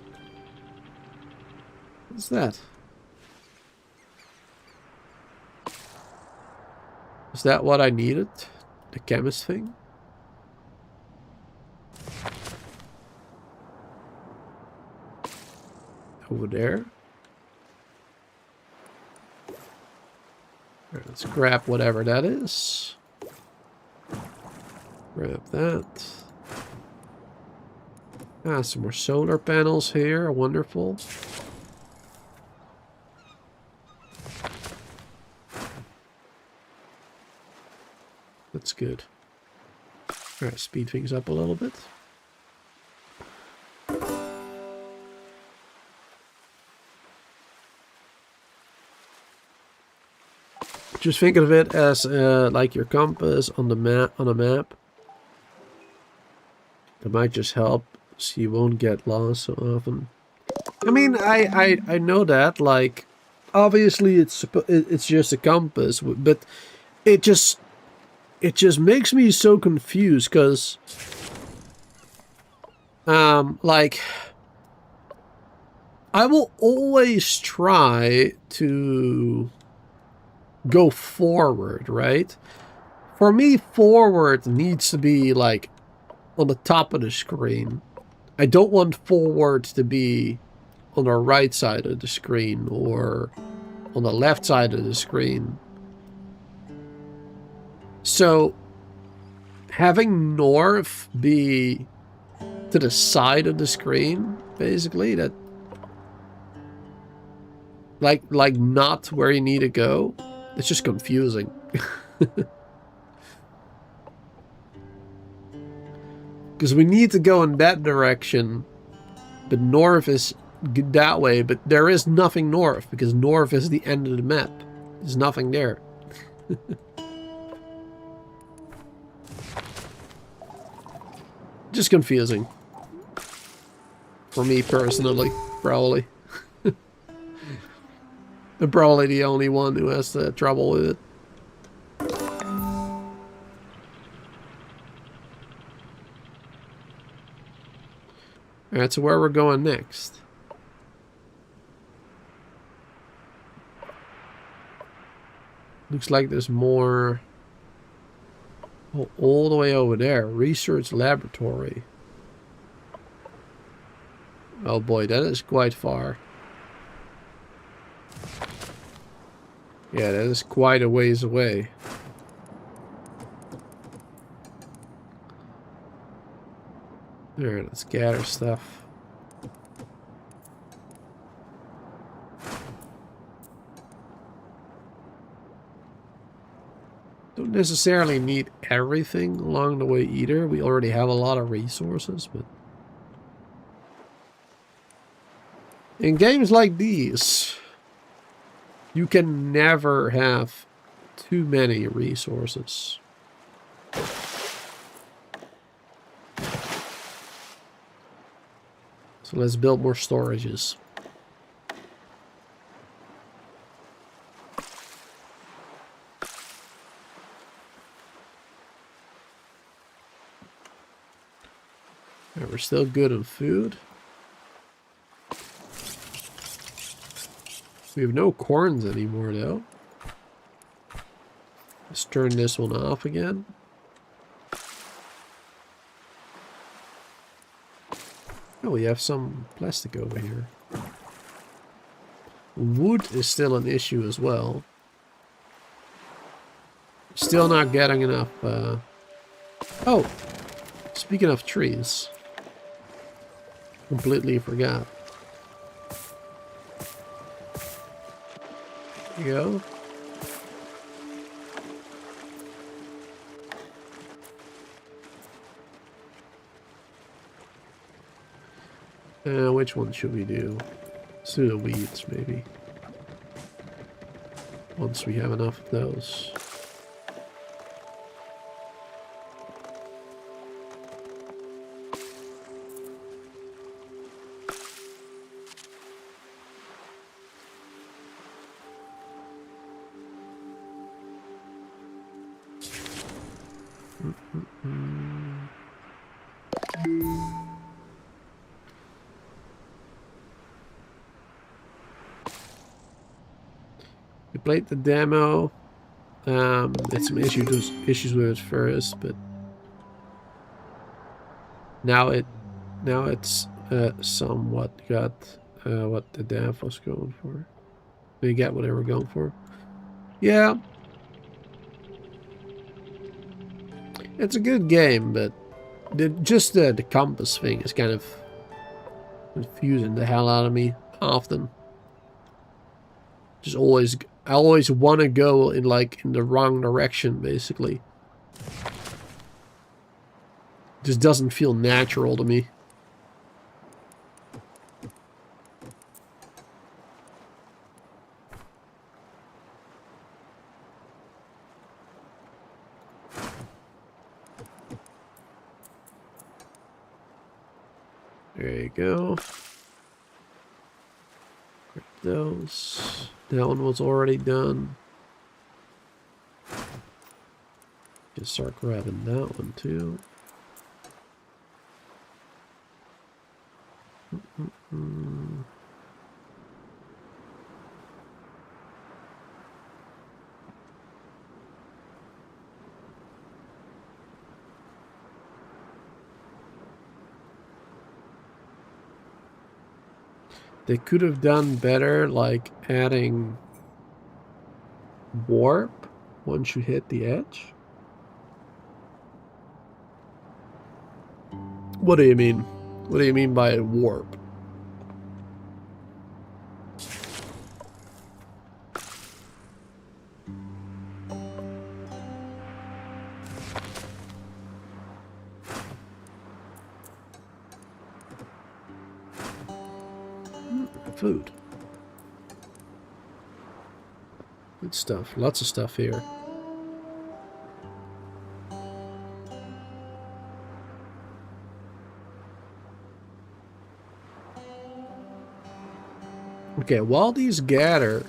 What's that? Is that what I needed? The chemist thing? Over there. Right, let's grab whatever that is. Grab that. Ah, some more solar panels here. Wonderful. That's good. Alright, speed things up a little bit. Just think of it as like your compass on the map. On a map, that might just help, so you won't get lost so often. I mean, I know that. Like, obviously, it's just a compass, but it just makes me so confused because, like, I will always try to go forward, right? For me, forward needs to be like on the top of the screen. I don't want forward to be on the right side of the screen or on the left side of the screen. So having north be to the side of the screen, basically, that like not where you need to go. It's just confusing. Because we need to go in that direction, but north is that way, but there is nothing north, because north is the end of the map. There's nothing there. Just confusing. For me personally, probably. I'm probably the only one who has trouble with it. Alright, so where we're going next? Looks like there's more. Oh, all the way over there. Research laboratory. Oh boy, that is quite far. Yeah, that is quite a ways away. Alright, let's gather stuff. Don't necessarily need everything along the way either. We already have a lot of resources, but in games like these, you can never have too many resources. So let's build more storages. Right, we're still good on food. We have no corns anymore, though. Let's turn this one off again. Oh, we have some plastic over here. Wood is still an issue as well. Still not getting enough. Oh, speaking of trees. Completely forgot. There you go. Which one should we do? Let's do the weeds, maybe. Once we have enough of those. We played the demo. Had some issues with it first, but now it's somewhat got what the dev was going for. They got what they were going for. Yeah, it's a good game, but the compass thing is kind of confusing the hell out of me often. I always want to go in the wrong direction, basically. Just doesn't feel natural to me. There you go. Grab those. That one was already done. Just start grabbing that one too. They could have done better, like adding warp once you hit the edge. What do you mean? What do you mean by warp? Food. Good stuff. Lots of stuff here. Okay, while these gather,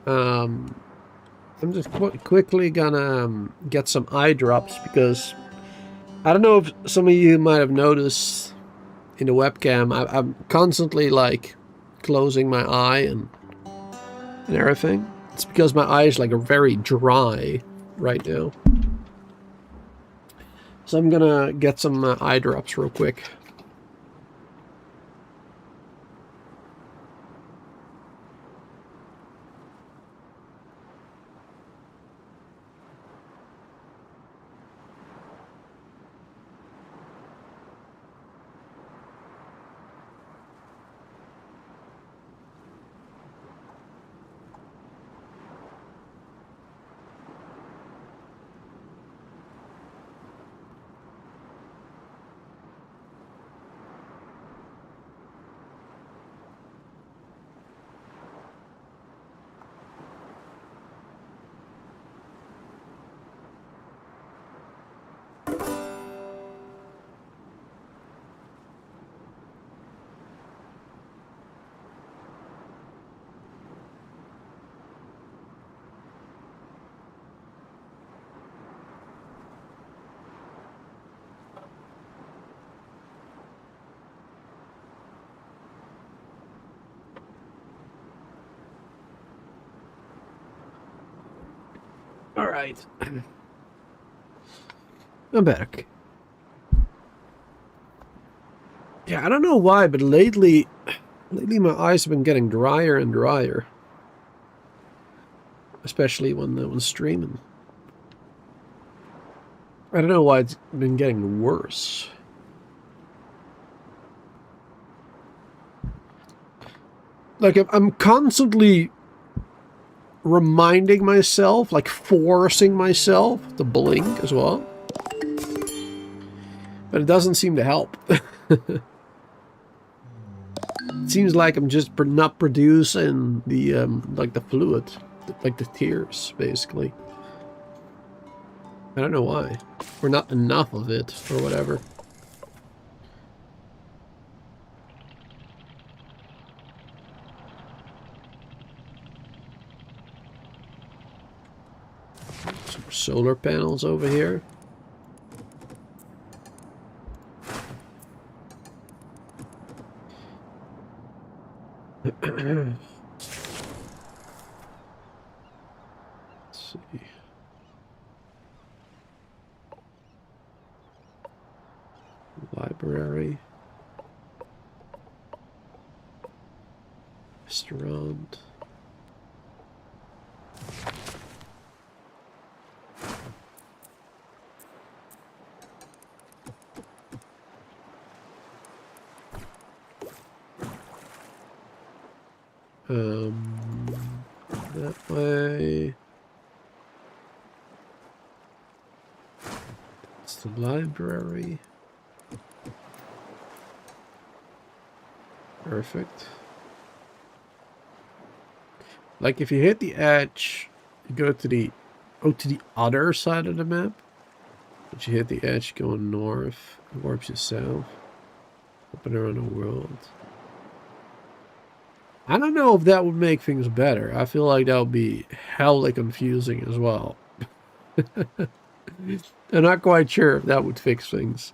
I'm just quickly gonna get some eye drops, because I don't know if some of you might have noticed in the webcam, I'm constantly like closing my eye and everything. It's because my eyes are very dry right now. So I'm gonna get some eye drops real quick. Alright. I'm back. Yeah, I don't know why, but lately my eyes have been getting drier and drier. Especially when streaming. I don't know why it's been getting worse. Like, I'm constantly reminding myself, like forcing myself to blink as well. But it doesn't seem to help. It seems like I'm just not producing the, like the fluid, like the tears, basically. I don't know why. Or not enough of it, or whatever. Some solar panels over here. Let's see. library. Restaurant. That way. It's the library. Perfect. Like if you hit the edge, you go to the other side of the map. But you hit the edge going north, it warps you south. Up and around the world. I don't know if that would make things better. I feel like that would be hella confusing as well. I'm not quite sure if that would fix things.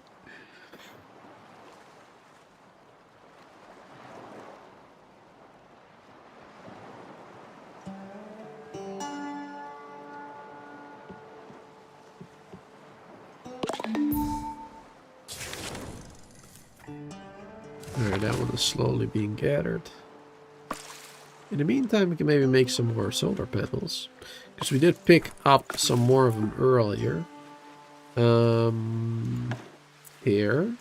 Alright, that one is slowly being gathered. In the meantime, we can maybe make some more solar panels. Because we did pick up some more of them earlier. Here.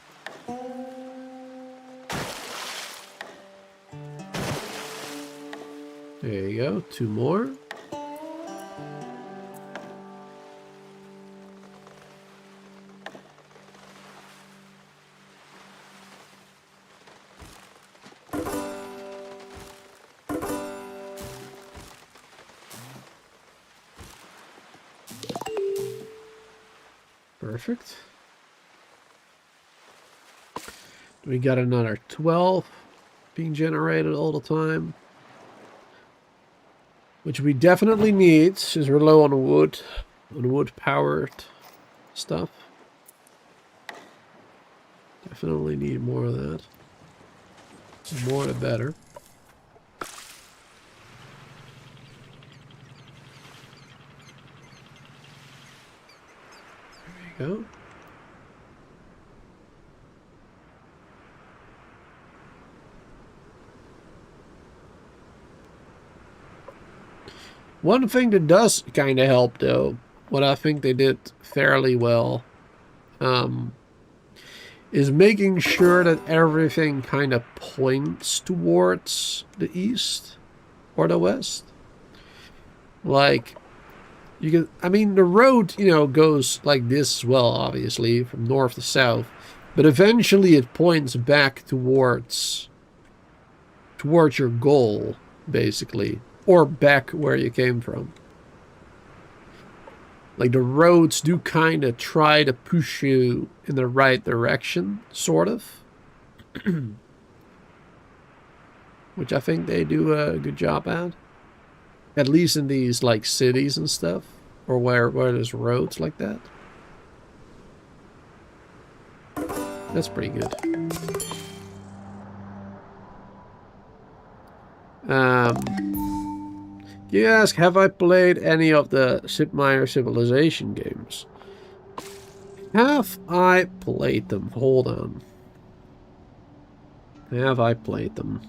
There you go, 2 more. Perfect. We got another 12 being generated all the time. Which we definitely need, since we're low on wood-powered stuff. Definitely need more of that. The more the better. There you go. One thing that does kind of help, though, what I think they did fairly well, is making sure that everything kind of points towards the east or the west. Like, you can, I mean, the road, you know, goes like this as well, obviously, from north to south, but eventually it points back towards your goal, basically. Or back where you came from. Like the roads do kind of try to push you in the right direction, sort of. Which I think they do a good job at. At least in these like cities and stuff. Or where there's roads like that. That's pretty good. You ask, have I played any of the Sid Meier Civilization games? Have I played them? Hold on. Have I played them?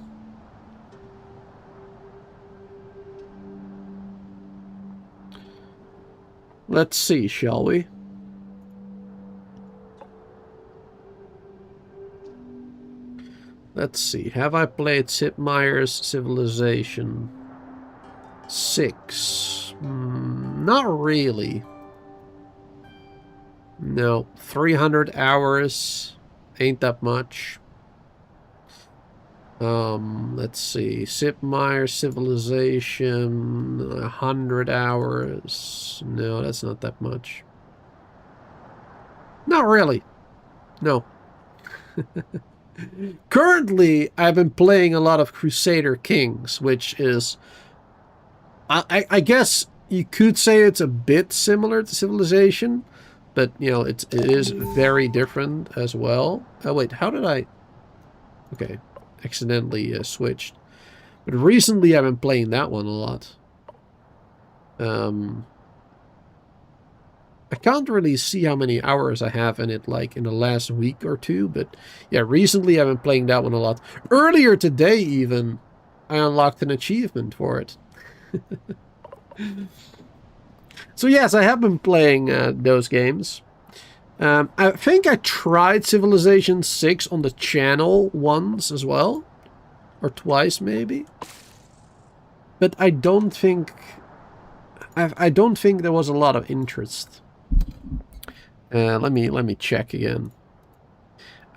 Let's see, shall we? Let's see. Have I played Sid Meier's Civilization 6? Not really. No. 300 hours. Ain't that much. Let's see. Sid Meier's Civilization 100 hours. No, that's not that much. Not really. No. Currently, I've been playing a lot of Crusader Kings, which is... I guess you could say it's a bit similar to Civilization, but, you know, it is very different as well. Oh, wait, how did I... Okay, accidentally switched. But recently I've been playing that one a lot. I can't really see how many hours I have in it, like in the last week or two, but yeah, recently I've been playing that one a lot. Earlier today even, I unlocked an achievement for it. So yes, I have been playing those games. I think I tried Civilization 6 on the channel once as well. Or twice maybe. But I don't think... I don't think there was a lot of interest. Let me check again.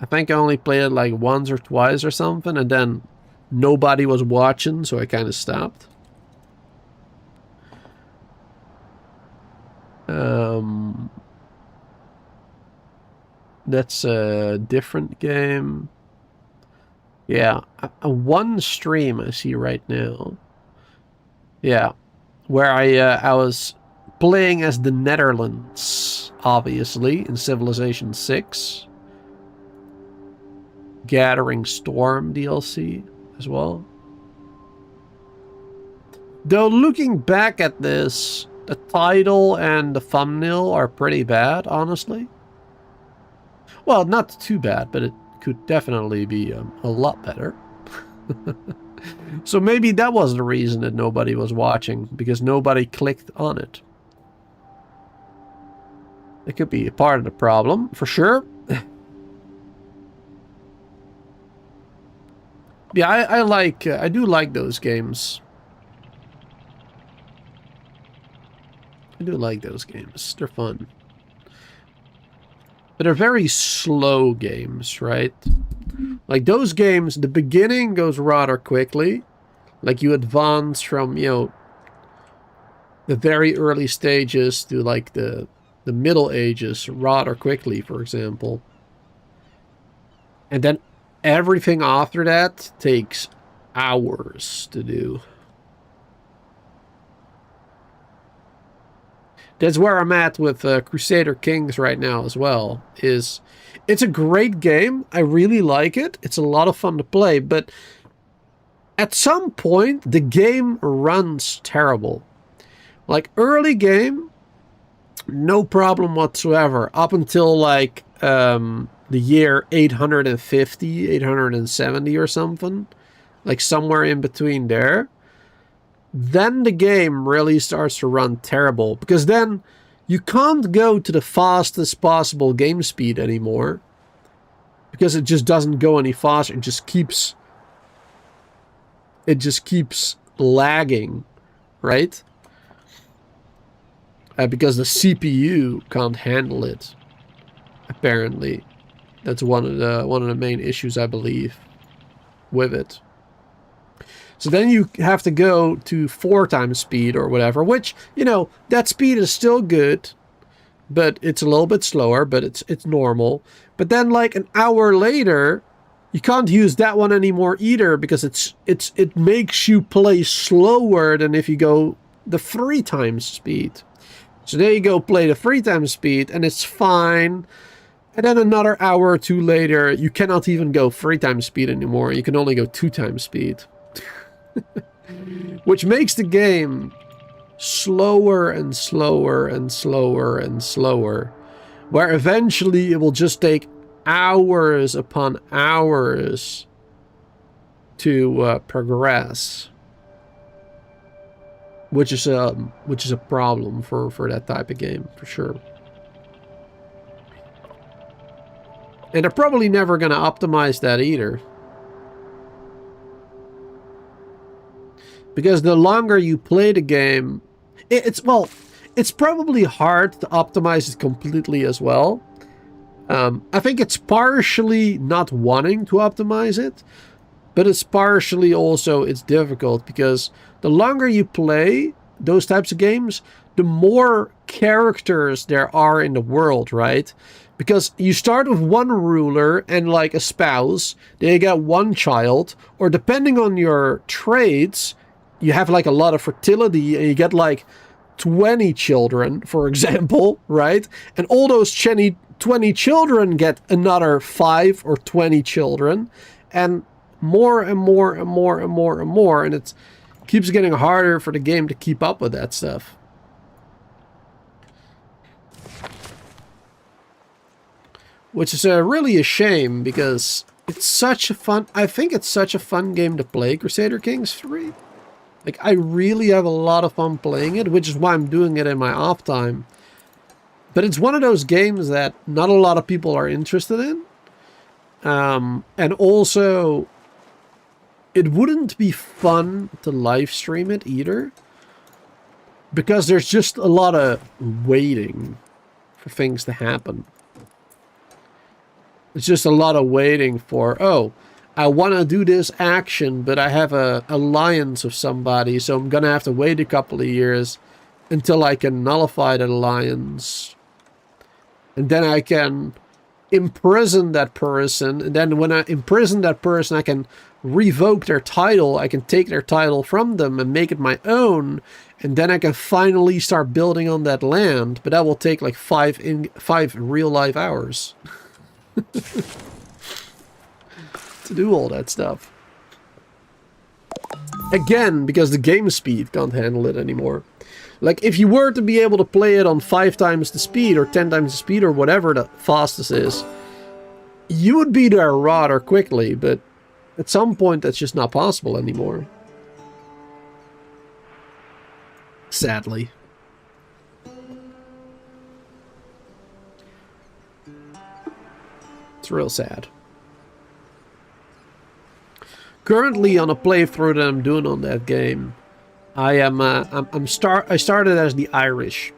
I think I only played it like once or twice or something, and then nobody was watching, so I kind of stopped. That's a different game. Yeah, one stream I see right now. Yeah, where I was playing as the Netherlands, obviously, in Civilization 6. Gathering Storm DLC as well. Though looking back at this, the title and the thumbnail are pretty bad, honestly. Well, not too bad, but it could definitely be a lot better. So maybe that was the reason that nobody was watching, because nobody clicked on it. It could be a part of the problem, for sure. Yeah, I do like those games. I do like those games. They're fun. But they're very slow games, right? Like those games, the beginning goes rather quickly. Like you advance from, you know, the very early stages to like the Middle Ages rather quickly, for example. And then everything after that takes hours to do. That's where I'm at with Crusader Kings right now as well. It's a great game. I really like it. It's a lot of fun to play, but at some point the game runs terrible. Like early game, no problem whatsoever. Up until like the year 850, 870 or something. Like somewhere in between there. Then the game really starts to run terrible, because then you can't go to the fastest possible game speed anymore, because it just doesn't go any faster. It just keeps lagging, right? Because the CPU can't handle it. Apparently, that's one of the main issues, I believe, with it. So then you have to go to 4 times speed or whatever, which, you know, that speed is still good, but it's a little bit slower, but it's normal. But then like an hour later, you can't use that one anymore either, because it makes you play slower than if you go the 3 times speed. So there you go, play the 3 times speed, and it's fine. And then another hour or two later, you cannot even go 3 times speed anymore. You can only go 2 times speed. Which makes the game slower and slower and slower and slower, where eventually it will just take hours upon hours to progress, which is a problem for that type of game, for sure. And they're probably never going to optimize that either. Because the longer you play the game, it's probably hard to optimize it completely as well. I think it's partially not wanting to optimize it, but it's partially also it's difficult, because the longer you play those types of games, the more characters there are in the world, right? Because you start with one ruler and like a spouse, then you get one child, or depending on your trades, you have like a lot of fertility and you get like 20 children, for example, right? And all those 20 children get another 5 or 20 children, and more and more and more and more and more. And it keeps getting harder for the game to keep up with that stuff. which is really a shame because it's such a fun... I think it's such a fun game to play, Crusader Kings 3. Like, I really have a lot of fun playing it, which is why I'm doing it in my off time. But it's one of those games that not a lot of people are interested in. And also, it wouldn't be fun to live stream it either. Because there's just a lot of waiting for things to happen. It's just a lot of waiting for, oh, I want to do this action, but I have a alliance of somebody, so I'm going to have to wait a couple of years until I can nullify that alliance. And then I can imprison that person, and then when I imprison that person, I can revoke their title, I can take their title from them and make it my own, and then I can finally start building on that land, but that will take like 5 real-life hours. To do all that stuff. Again, because the game speed can't handle it anymore. Like, if you were to be able to play it on 5 times the speed, or 10 times the speed, or whatever the fastest is, you would be there rather quickly, but at some point that's just not possible anymore. Sadly. It's real sad. Currently on a playthrough that I'm doing on that game, I started as the Irish.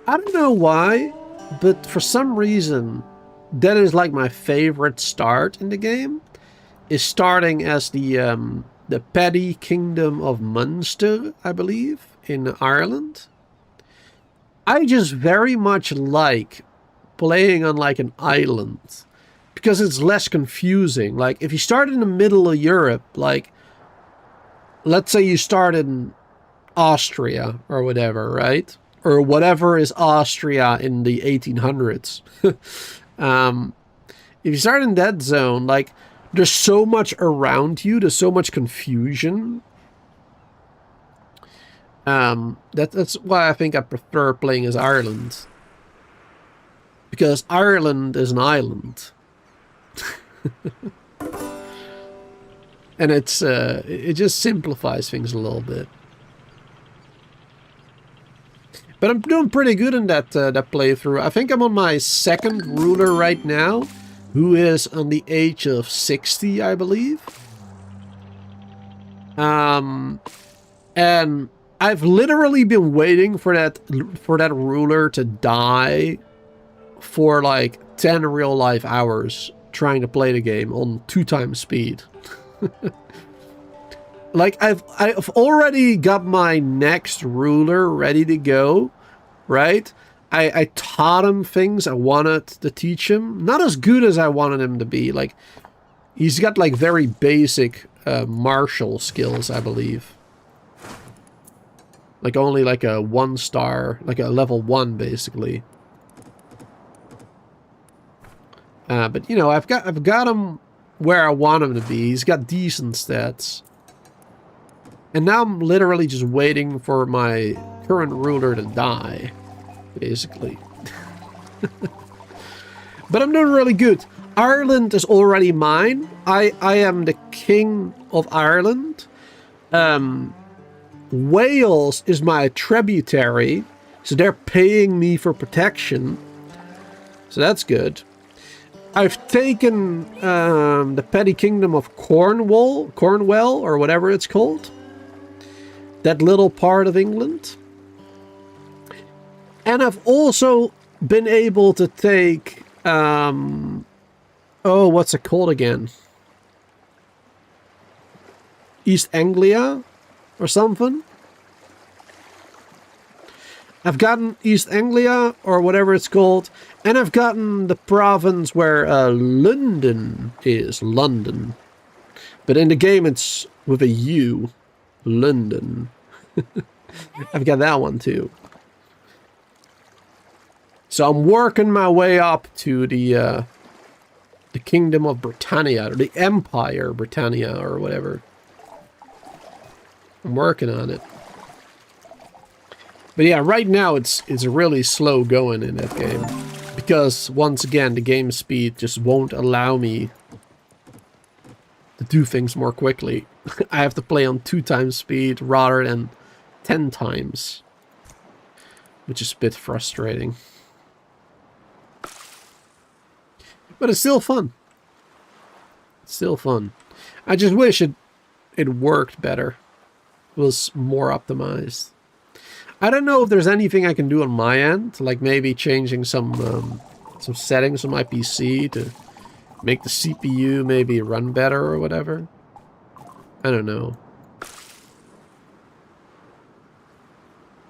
I don't know why, but for some reason that is like my favorite start in the game. Is starting as the petty kingdom of Munster, I believe, in Ireland. I just very much like playing on like an island because it's less confusing. Like if you start in the middle of Europe, like let's say you start in Austria or whatever, right? Or whatever is Austria in the 1800s. If you start in that zone, like there's so much around you, there's so much confusion. That's why I think I prefer playing as Ireland. Because Ireland is an island. And it just simplifies things a little bit. But I'm doing pretty good in that playthrough. I think I'm on my second ruler right now, who is on the age of 60, I believe. And I've literally been waiting for that ruler to die for like 10 real life hours trying to play the game on 2 times speed. Like I've already got my next ruler ready to go, right? I taught him things I wanted to teach him. Not as good as I wanted him to be. Like he's got like very basic martial skills, I believe. Like only like a 1-star, like a level 1 basically. But you know, I've got him where I want him to be. He's got decent stats. And now I'm literally just waiting for my current ruler to die, basically. But I'm doing really good. Ireland is already mine. I am the king of Ireland. Wales is my tributary, so they're paying me for protection. So that's good. I've taken the petty kingdom of Cornwall, or whatever it's called. That little part of England. And I've also been able to take... oh, what's it called again? East Anglia? Or something? I've gotten East Anglia, or whatever it's called. And I've gotten the province where London is. London. But in the game it's with a U. London. I've got that one too. So I'm working my way up to the Kingdom of Britannia, or the Empire Britannia, or whatever. I'm working on it. But yeah, right now it's really slow going in that game. because once again, the game speed just won't allow me to do things more quickly. I have to play on 2 times speed rather than 10 times, which is a bit frustrating. But it's still fun. It's still fun. I just wish it worked better. It was more optimized. I don't know if there's anything I can do on my end, like maybe changing some settings on my PC to make the CPU maybe run better or whatever. I don't know.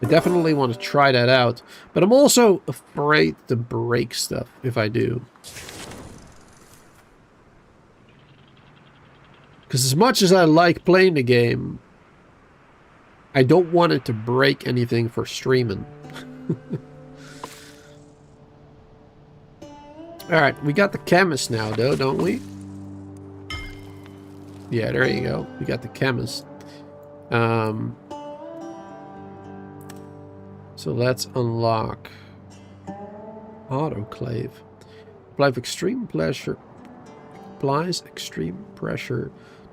I definitely want to try that out, but I'm also afraid to break stuff if I do. Because as much as I like playing the game, I don't want it to break anything for streaming. Alright, we got the chemist now, though, don't we? Yeah, there you go. We got the chemist. So let's unlock autoclave. Applies extreme pressure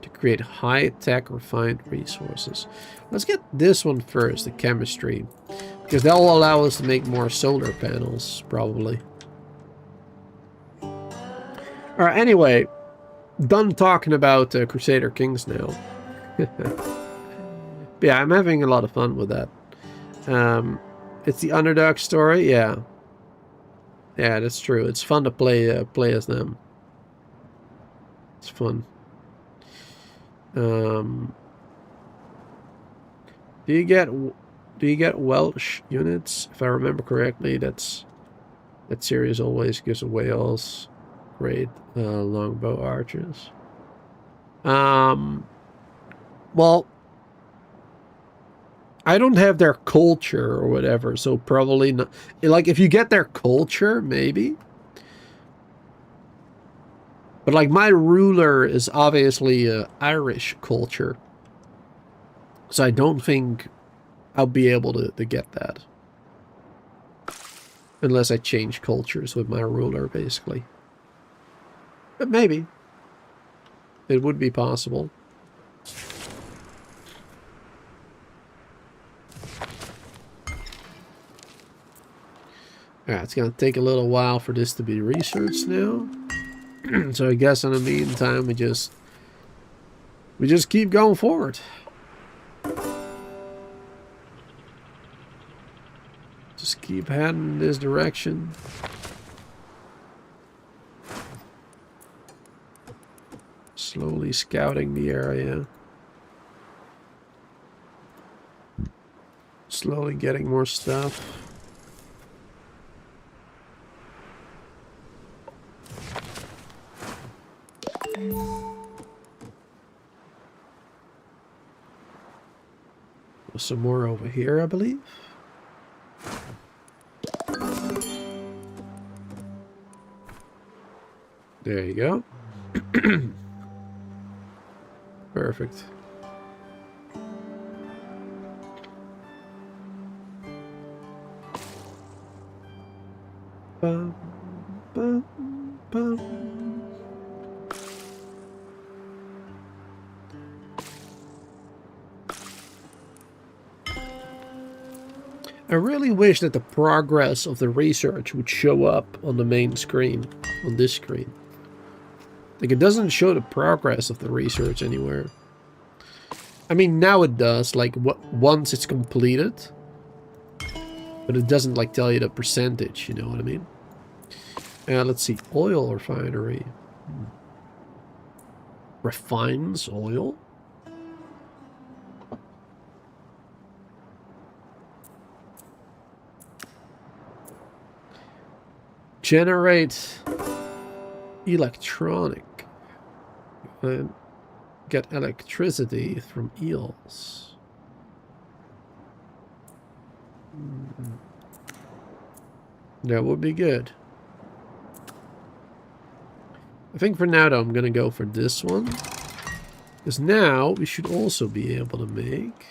to create high-tech refined resources. Let's get this one first, the chemistry, because that will allow us to make more solar panels, probably. Alright, anyway, done talking about Crusader Kings now. Yeah, I'm having a lot of fun with that. It's the underdog story, yeah. Yeah, that's true. It's fun to play as them. It's fun. Do you get Welsh units? If I remember correctly, that series always gives whales. Great longbow archers. Well, I don't have their culture or whatever, so probably not. Like, if you get their culture, maybe. But, like, my ruler is obviously Irish culture. So I don't think I'll be able to get that. Unless I change cultures with my ruler, basically. But maybe. It would be possible. Alright, it's going to take a little while for this to be researched now. So I guess in the meantime, we just keep going forward. Just keep heading in this direction. Slowly scouting the area. Slowly getting more stuff. Some more over here, I believe. There you go. Perfect. Bum, bum, bum. I really wish that the progress of the research would show up on the main screen, on this screen. Like, it doesn't show the progress of the research anywhere. I mean, now it does, like, once it's completed. But it doesn't, like, tell you the percentage, you know what I mean? Let's see, oil refinery. Refines oil? Generate electronic. Get electricity from eels. That would be good. I think for now, though, I'm going to go for this one. Because now we should also be able to make...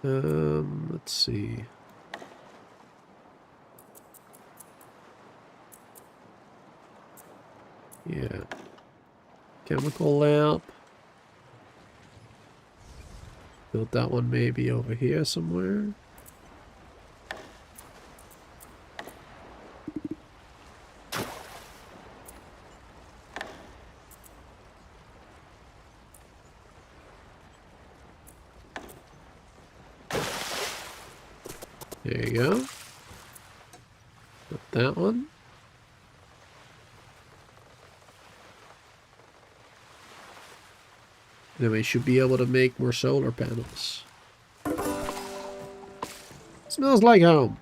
let's see... Yeah. Chemical lamp. Built that one maybe over here somewhere. There you go. Put that one. Then we should be able to make more solar panels. Smells like home.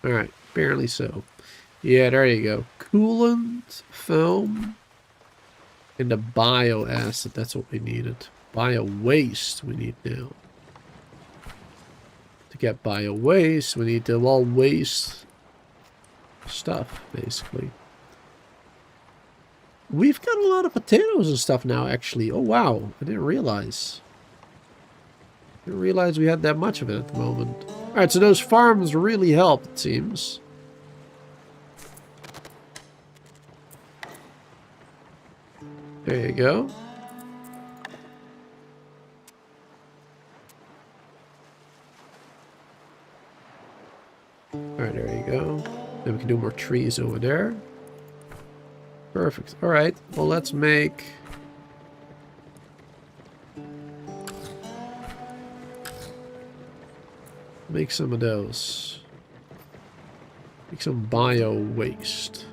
Alright, apparently so. Yeah, there you go. Coolant, foam, and the bio acid. That's what we needed. Bio waste we need now. To get bio waste, we need to all waste stuff, basically. We've got a lot of potatoes and stuff now, actually. Oh, wow. I didn't realize. Didn't realize we had that much of it at the moment. Alright, so those farms really helped, it seems. There you go. Alright, there you go. Then we can do more trees over there. Perfect. Alright, well, let's make... Make some of those. Make some bio waste.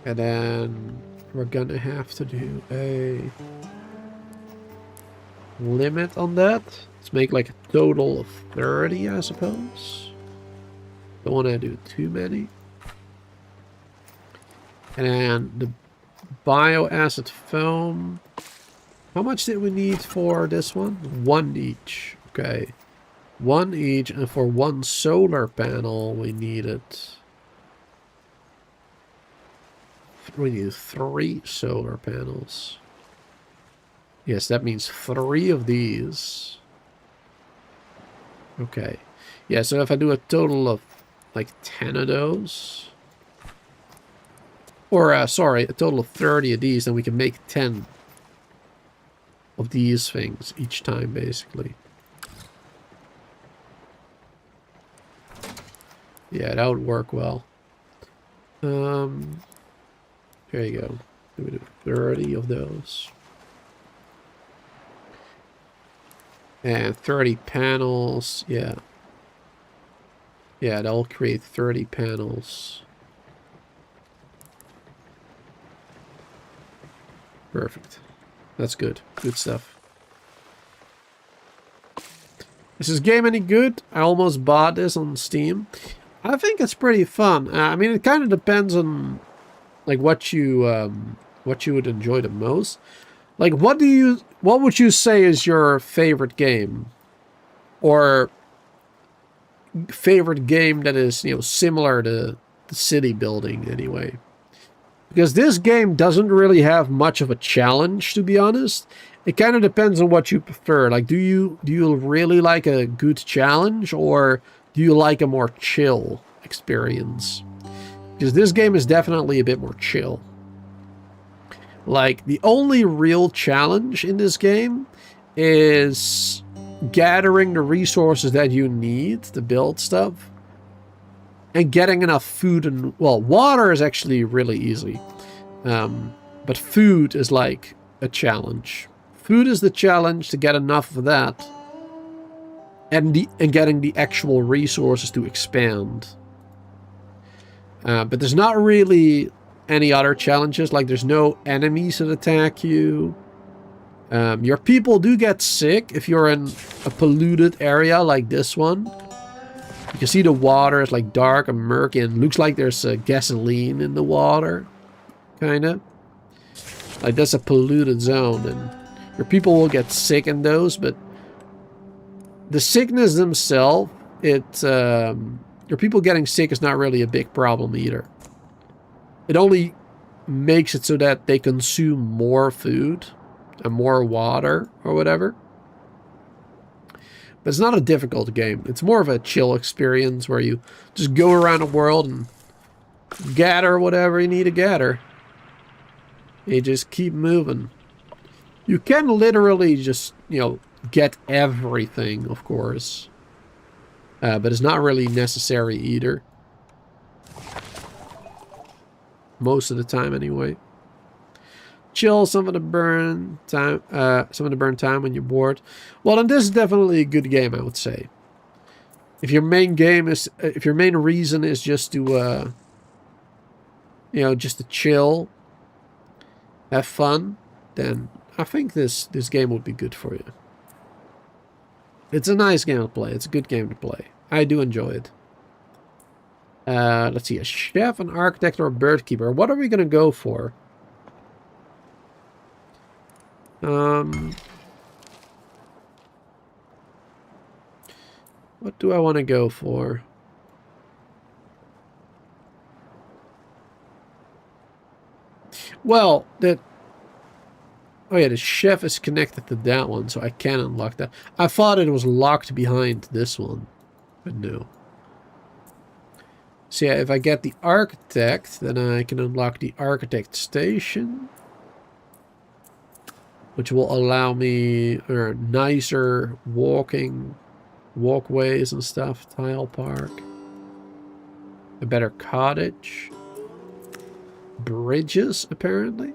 And then we're gonna have to do a limit on that. Let's make like a total of 30, I suppose. Don't want to do too many. And the bio acid foam. How much did we need for this one? 1 each. Okay. 1 each. And for 1 solar panel, we needed... We need 3 solar panels. Yes, that means 3 of these. Okay. Yeah, so if I do a total of like 10 of those. Or, sorry, a total of 30 of these, then we can make 10 of these things each time, basically. Yeah, that would work well. There you go. We do 30 of those. And 30 panels, yeah. Yeah, that'll create 30 panels. Perfect. That's good. Good stuff. Is this game any good? I almost bought this on Steam. I think it's pretty fun. I mean, it kind of depends on like what you would enjoy the most. Like, what would you say is your favorite game? Or favorite game that is, you know, similar to the city building anyway. Because this game doesn't really have much of a challenge, to be honest. It kind of depends on what you prefer. Like, do you really like a good challenge, or do you like a more chill experience? Because this game is definitely a bit more chill. Like, the only real challenge in this game is gathering the resources that you need to build stuff and getting enough food and, well, water is actually really easy. But food is like a challenge. Food is the challenge, to get enough of that and getting the actual resources to expand. But there's not really any other challenges. Like, there's no enemies that attack you. Your people do get sick if you're in a polluted area like this one. You can see the water is like dark and murky and looks like there's gasoline in the water. Kinda. Like, that's a polluted zone, and your people will get sick in those, but the sickness themselves, your people getting sick is not really a big problem either. It only makes it so that they consume more food and more water or whatever. But it's not a difficult game. It's more of a chill experience where you just go around the world and gather whatever you need to gather. You just keep moving. You can literally just, you know, get everything, of course. But it's not really necessary either. Most of the time, anyway. Chill, something to burn time. Something to burn time when you're bored. Well, then this is definitely a good game, I would say. If your main reason is just to, you know, just to chill, have fun, then I think this game would be good for you. It's a nice game to play. It's a good game to play. I do enjoy it. Let's see, a chef, an architect, or a bird keeper. What are we going to go for? What do I want to go for? Well, oh yeah, the chef is connected to that one, so I can unlock that. I thought it was locked behind this one, but no. So yeah, if I get the architect, then I can unlock the architect station, which will allow me nicer walkways and stuff. Tile park, a better cottage, bridges apparently.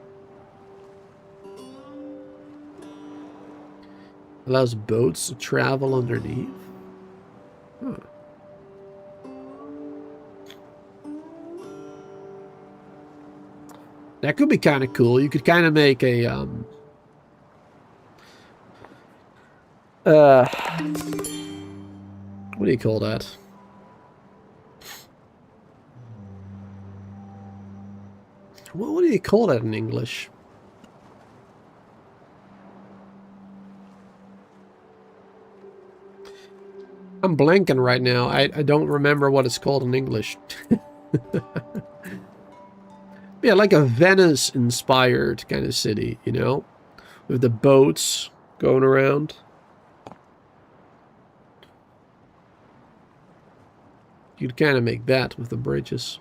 Allows boats to travel underneath. Huh. That could be kind of cool. You could kind of make a what do you call that? What do you call that in English? I'm blanking right now. I don't remember what it's called in English. Yeah, like a Venice-inspired kind of city, you know? With the boats going around. You'd kind of make that with the bridges.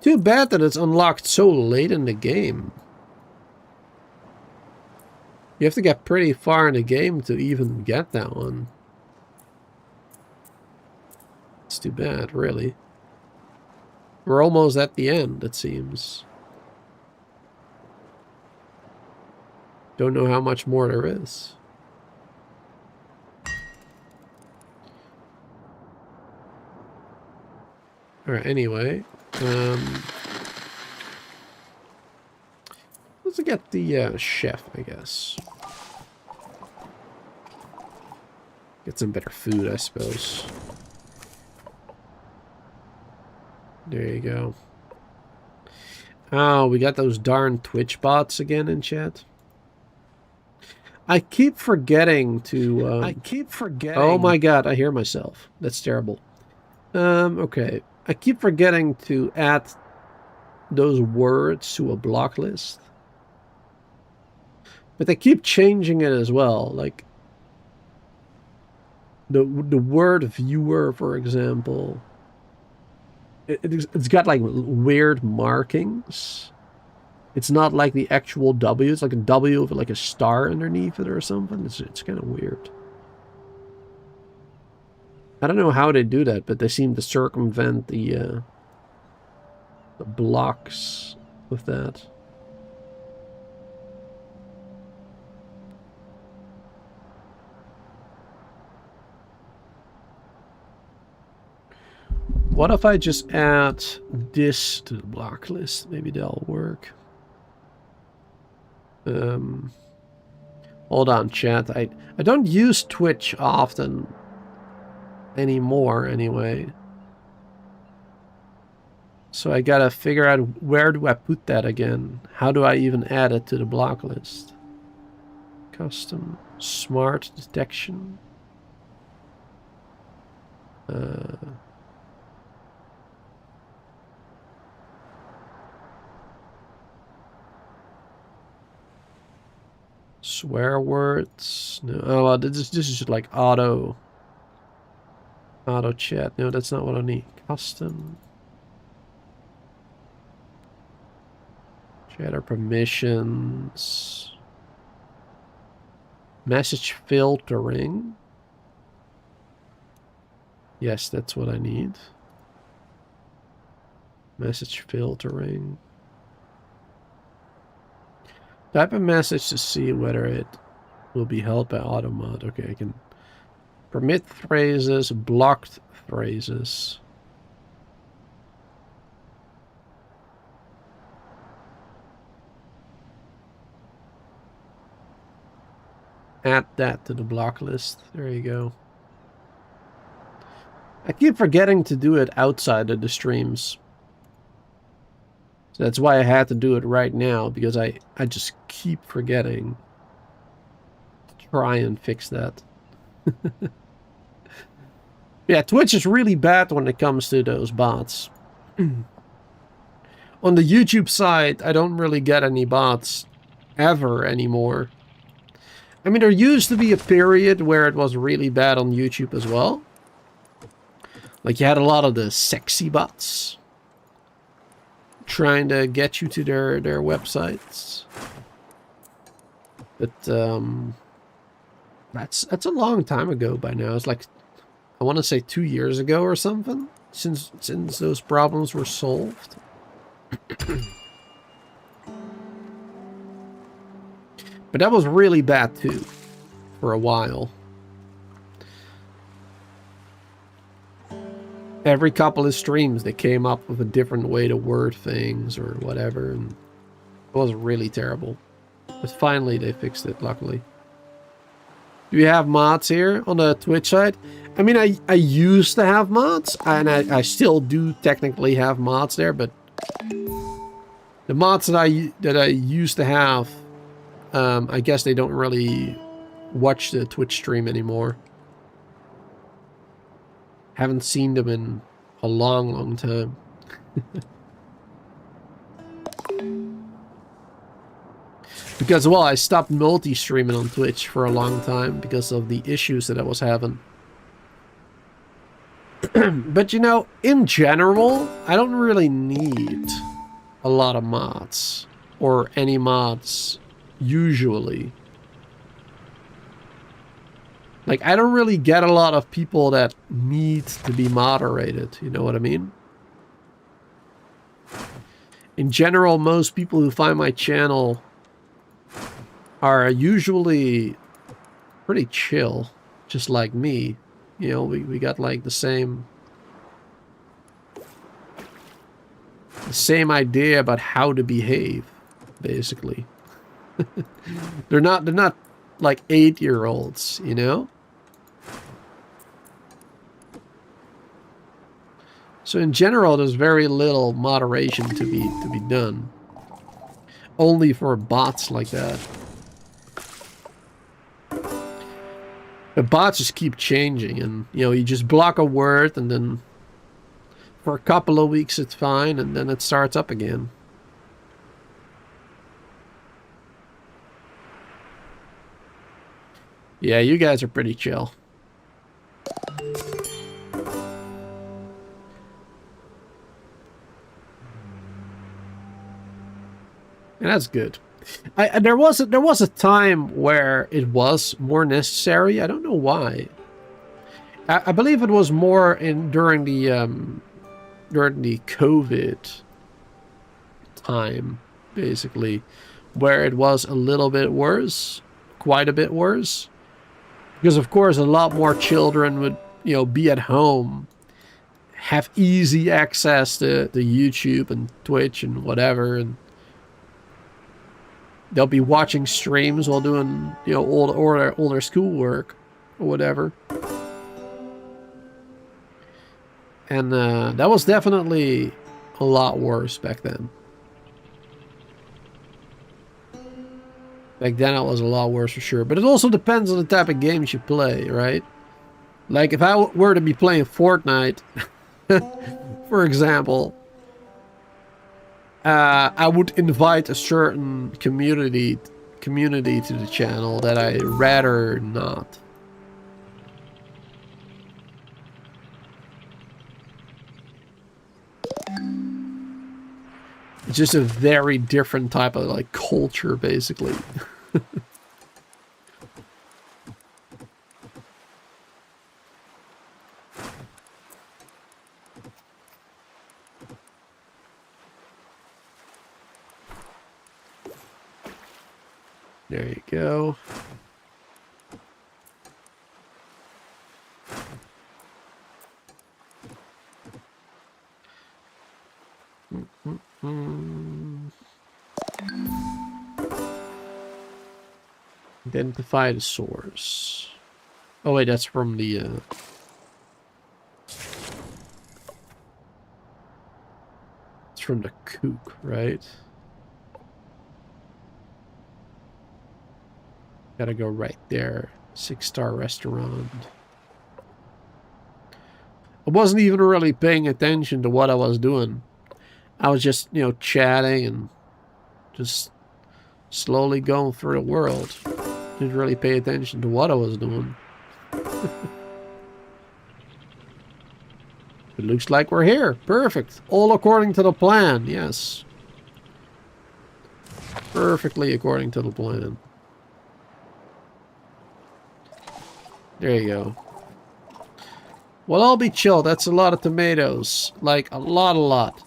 Too bad that it's unlocked so late in the game. You have to get pretty far in the game to even get that one. It's too bad, really. We're almost at the end, it seems. Don't know how much more there is. Alright, anyway. Let's get the chef, I guess. Get some better food, I suppose. There you go. Oh, we got those darn Twitch bots again in chat. I keep forgetting to... Oh my god, I hear myself. That's terrible. Okay. I keep forgetting to add those words to a block list. But they keep changing it as well. Like, the word viewer, for example... It's got like weird markings. It's not like the actual W. It's like a W with like a star underneath it or something. It's kind of weird. I don't know how they do that, but they seem to circumvent the blocks with that. What if I just add this to the block list? Maybe that'll work. Hold on, chat. I don't use Twitch often anymore, anyway. So I gotta figure out where do I put that again? How do I even add it to the block list? Custom, smart detection. Swear words. No. Oh, well, this is just like auto. Auto chat. No, that's not what I need. Custom. Chatter permissions. Message filtering. Yes, that's what I need. Message filtering. Type a message to see whether it will be held by automod. Okay, I can permit phrases, blocked phrases. Add that to the block list. There you go. I keep forgetting to do it outside of the streams. So that's why I had to do it right now, because I just keep forgetting to try and fix that. Yeah, Twitch is really bad when it comes to those bots. On the YouTube side, I don't really get any bots ever anymore. I mean, there used to be a period where it was really bad on YouTube as well. Like, you had a lot of the sexy bots trying to get you to their websites. But, that's a long time ago by now. It's like, I want to say 2 years ago or something, since those problems were solved. But that was really bad too, for a while. Every couple of streams, they came up with a different way to word things or whatever, and it was really terrible. But finally, they fixed it, luckily. Do you have mods here on the Twitch side? I mean, I used to have mods, and I still do technically have mods there, but the mods that I used to have, I guess they don't really watch the Twitch stream anymore. Haven't seen them in a long, long time. Because, well, I stopped multi-streaming on Twitch for a long time because of the issues that I was having. But, you know, in general, I don't really need a lot of mods. Or any mods, usually. Like, I don't really get a lot of people that need to be moderated, you know what I mean? In general, most people who find my channel are usually pretty chill, just like me. You know, we got like the same idea about how to behave, basically. They're not like 8-year-olds, you know? So in general, there's very little moderation to be done. Only for bots like that. The bots just keep changing, and you know, you just block a word, and then for a couple of weeks it's fine, and then it starts up again. Yeah, you guys are pretty chill. And that's good. There was a time where it was more necessary. I don't know why. I believe it was more during the COVID time, basically, where it was a little bit worse, quite a bit worse, because of course a lot more children would, you know, be at home, have easy access to YouTube and Twitch and whatever, and they'll be watching streams while doing, you know, all their schoolwork or whatever. And that was definitely a lot worse back then. Back then it was a lot worse for sure. But it also depends on the type of games you play, right? Like if I were to be playing Fortnite, for example, I would invite a certain community to the channel that I rather not. It's just a very different type of like culture, basically. There you go. Identify the source. Oh wait, that's from the it's from the kook, right? Gotta go right there. 6-star restaurant. I wasn't even really paying attention to what I was doing. I was just, you know, chatting and just slowly going through the world. Didn't really pay attention to what I was doing. It looks like we're here. Perfect. All according to the plan. Yes. Perfectly according to the plan. There you go. Well, I'll be chill. That's a lot of tomatoes. Like, a lot.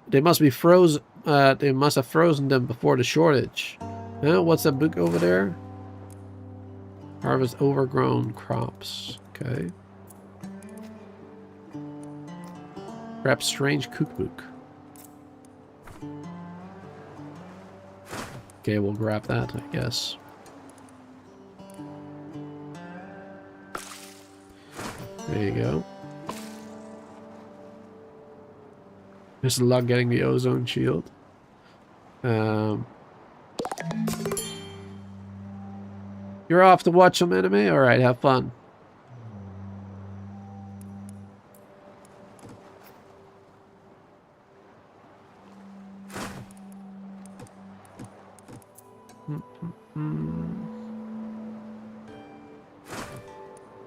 They must be frozen. They must have frozen them before the shortage. What's that book over there? Harvest overgrown crops. Okay. Perhaps strange cookbook. Okay, we'll grab that, I guess. There you go. There's a lot getting the ozone shield. You're off to watch some anime? Alright, have fun.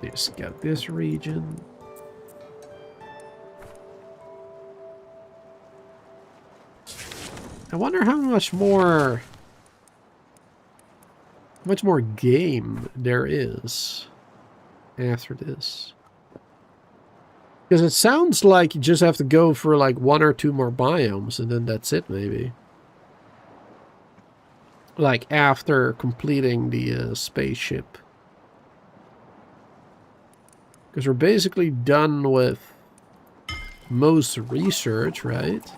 Just got this region. I wonder how much more game there is after this. Because it sounds like you just have to go for like 1 or 2 more biomes and then that's it, maybe. Like after completing the spaceship. Because we're basically done with most research, right?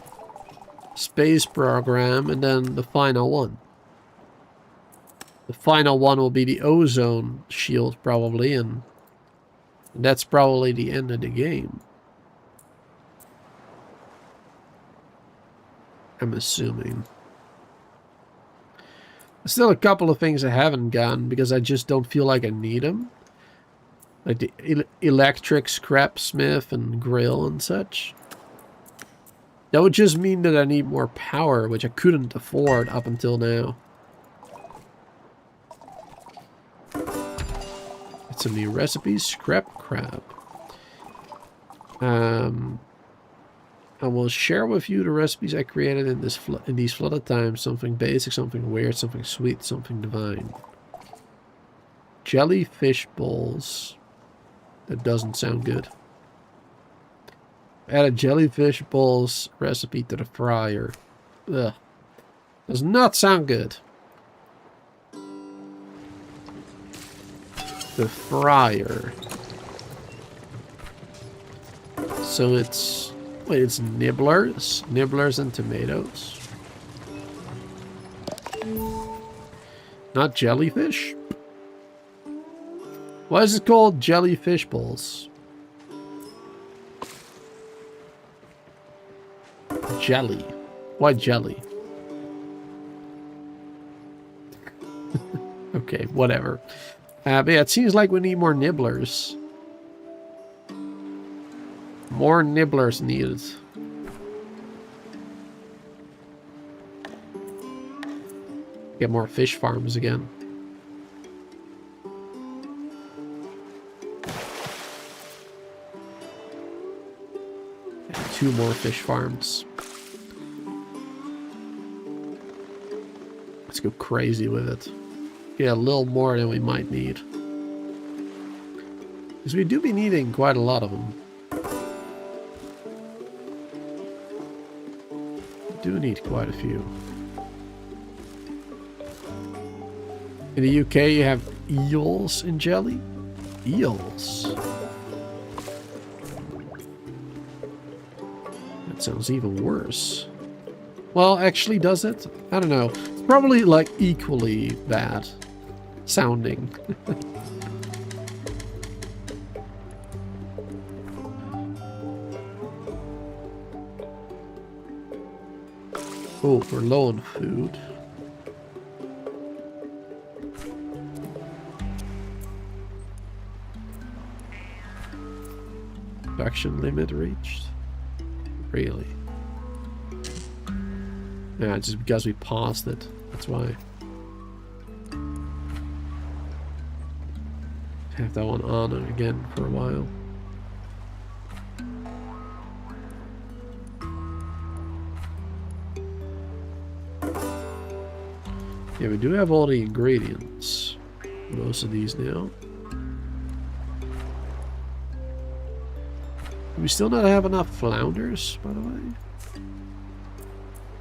Space program, and then the final one. The final one will be the ozone shield, probably, and that's probably the end of the game. I'm assuming. There's still a couple of things I haven't gotten because I just don't feel like I need them. Like the electric scrap smith and grill and such. That would just mean that I need more power, which I couldn't afford up until now. Get some new recipes. Scrap crab. I will share with you the recipes I created in these flooded times. Something basic, something weird, something sweet, something divine. Jellyfish balls. That doesn't sound good. Add a jellyfish balls recipe to the fryer. Ugh. Does not sound good. The fryer. So it's... Wait, it's nibblers? Nibblers and tomatoes? Not jellyfish? Why is it called jellyfish balls? Jelly. Why jelly? Okay, whatever. But yeah, it seems like we need more nibblers. More nibblers needed. Get more fish farms again. And 2 more fish farms. Let's go crazy with it. Yeah, a little more than we might need. Because we do be needing quite a lot of them. We do need quite a few. In the UK, you have eels in jelly. Eels. That sounds even worse. Well, actually, does it? I don't know. It's probably like equally bad sounding. Oh, we're low on food. Production limit reached? Really? Yeah, just because we paused it. That's why. Have that one on again for a while. Yeah, we do have all the ingredients. Most of these now. Do we still not have enough flounders, by the way?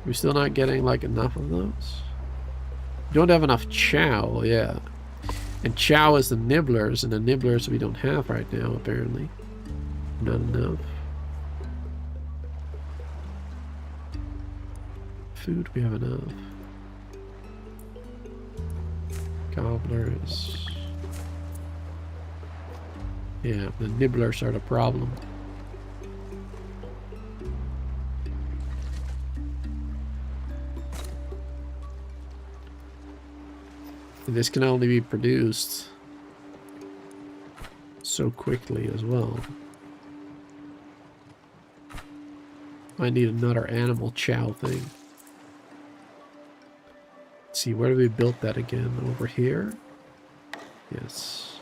We're still not getting like enough of those. We don't have enough chow, yeah. And chow is the nibblers, and the nibblers we don't have right now, apparently. Not enough. Food, we have enough. Gobblers. Yeah, the nibblers are the problem. And this can only be produced so quickly as well. I need another animal chow thing. Let's see, where do we build that again? Over here? Yes.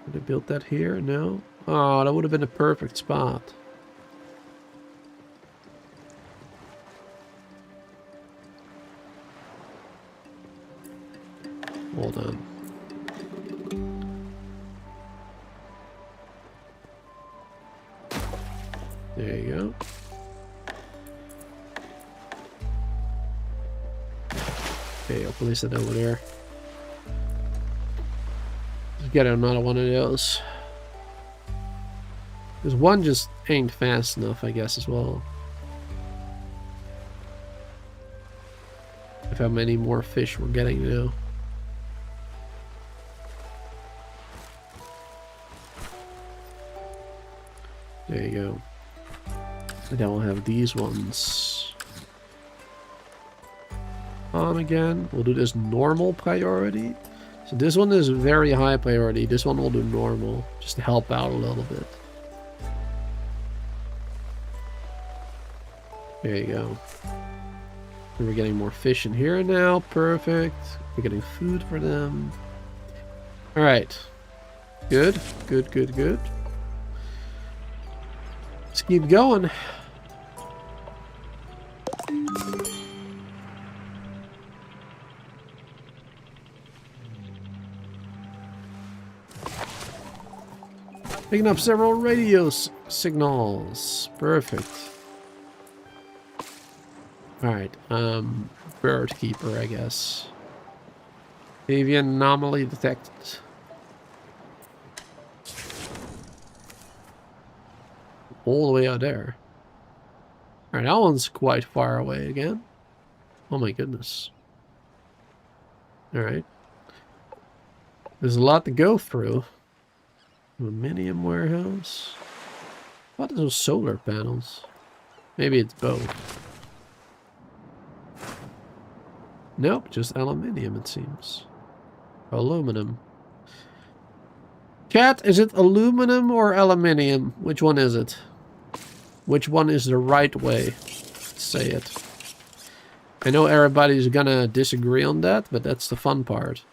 Did I build that here? No? Oh, that would have been a perfect spot. Hold on. There you go. Okay, I'll place it over there. Just get another one of those. Because one just ain't fast enough, I guess, as well. If how many more fish we're getting now. There you go. And then we'll have these ones on again. We'll do this normal priority. So this one is very high priority. This one will do normal, just to help out a little bit. There you go. And we're getting more fish in here now. Perfect. We're getting food for them. Alright. Good. Good, good, good. Let's keep going. Picking up several radio signals. Perfect. Alright, bird keeper, I guess. Avian anomaly detected. All the way out there. Alright, that one's quite far away again. Oh my goodness. Alright. There's a lot to go through. Aluminium warehouse. What are those solar panels? Maybe it's both. Nope, just aluminium it seems. Aluminum. Cat, is it aluminum or aluminium? Which one is it? Which one is the right way to say it? I know everybody's gonna disagree on that, but that's the fun part.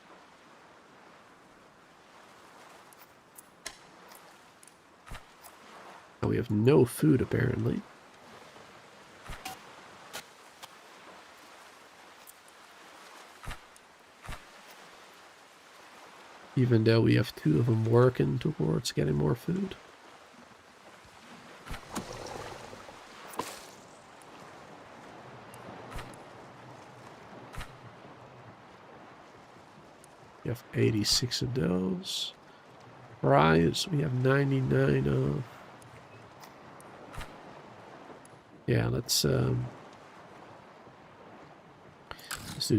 Oh, we have no food apparently. Even though we have 2 of them working towards getting more food. We have 86 of those. Fries, we have 99 of. Yeah, let's do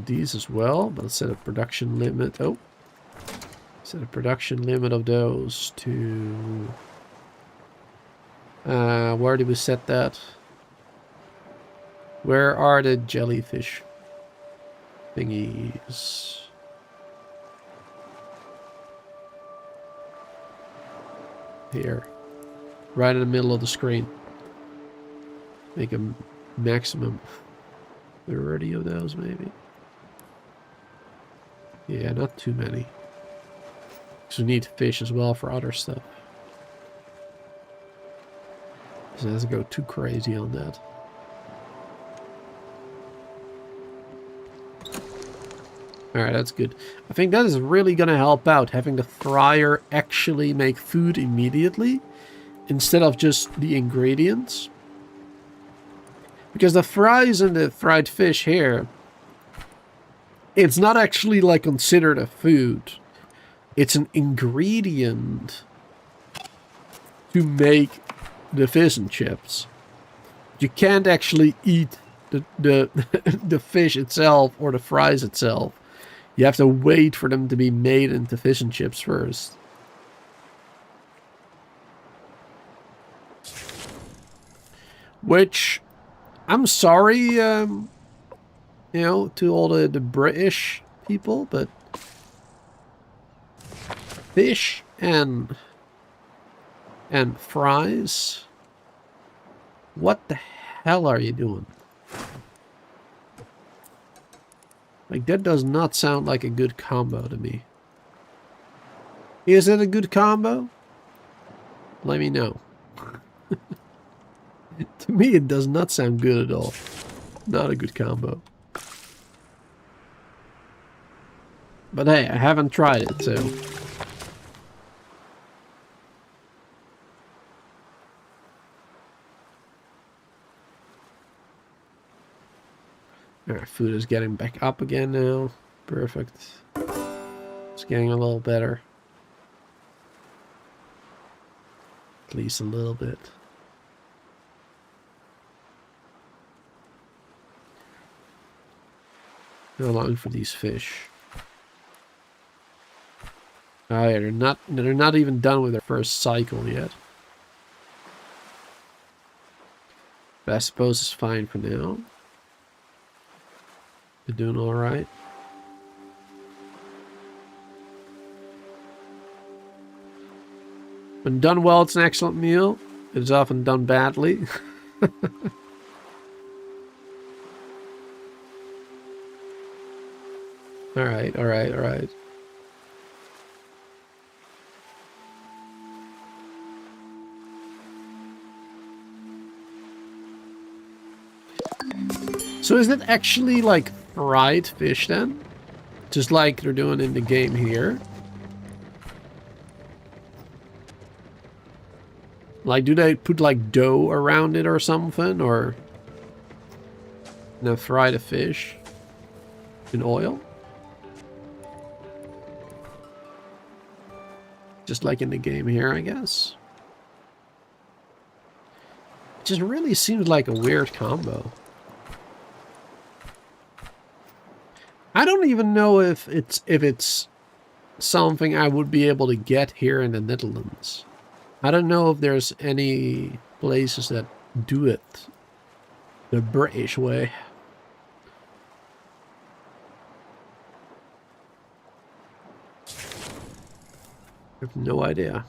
these as well, but let's set a production limit. Oh, set a production limit of those to. Where did we set that? Where are the jellyfish thingies? Here, right in the middle of the screen. Make a maximum 30 of those, maybe. Yeah, not too many. Because we need fish as well for other stuff. So it doesn't go too crazy on that. Alright, that's good. I think that is really going to help out, having the fryer actually make food immediately, instead of just the ingredients. Because the fries and the fried fish here, it's not actually like considered a food. It's an ingredient to make the fish and chips. You can't actually eat the fish itself or the fries itself. You have to wait for them to be made into fish and chips first. Which, I'm sorry, you know, to all the British people, but fish and fries, what the hell are you doing? Like, that does not sound like a good combo to me. Is it a good combo? Let me know. To me, it does not sound good at all. Not a good combo. But hey, I haven't tried it, so... Alright, food is getting back up again now. Perfect. It's getting a little better. At least a little bit. How long for these fish? Oh yeah, they're not even done with their first cycle yet. But I suppose it's fine for now. They're doing alright. When done well, it's an excellent meal. It is often done badly. Alright, alright, alright. So is it actually like fried fish then? Just like they're doing in the game here? Like, do they put like dough around it or something? Or fry the fish in oil? Just like in the game here, I guess. It just really seems like a weird combo. I don't even know if it's something I would be able to get here in the Netherlands. I don't know if there's any places that do it the British way. I have no idea.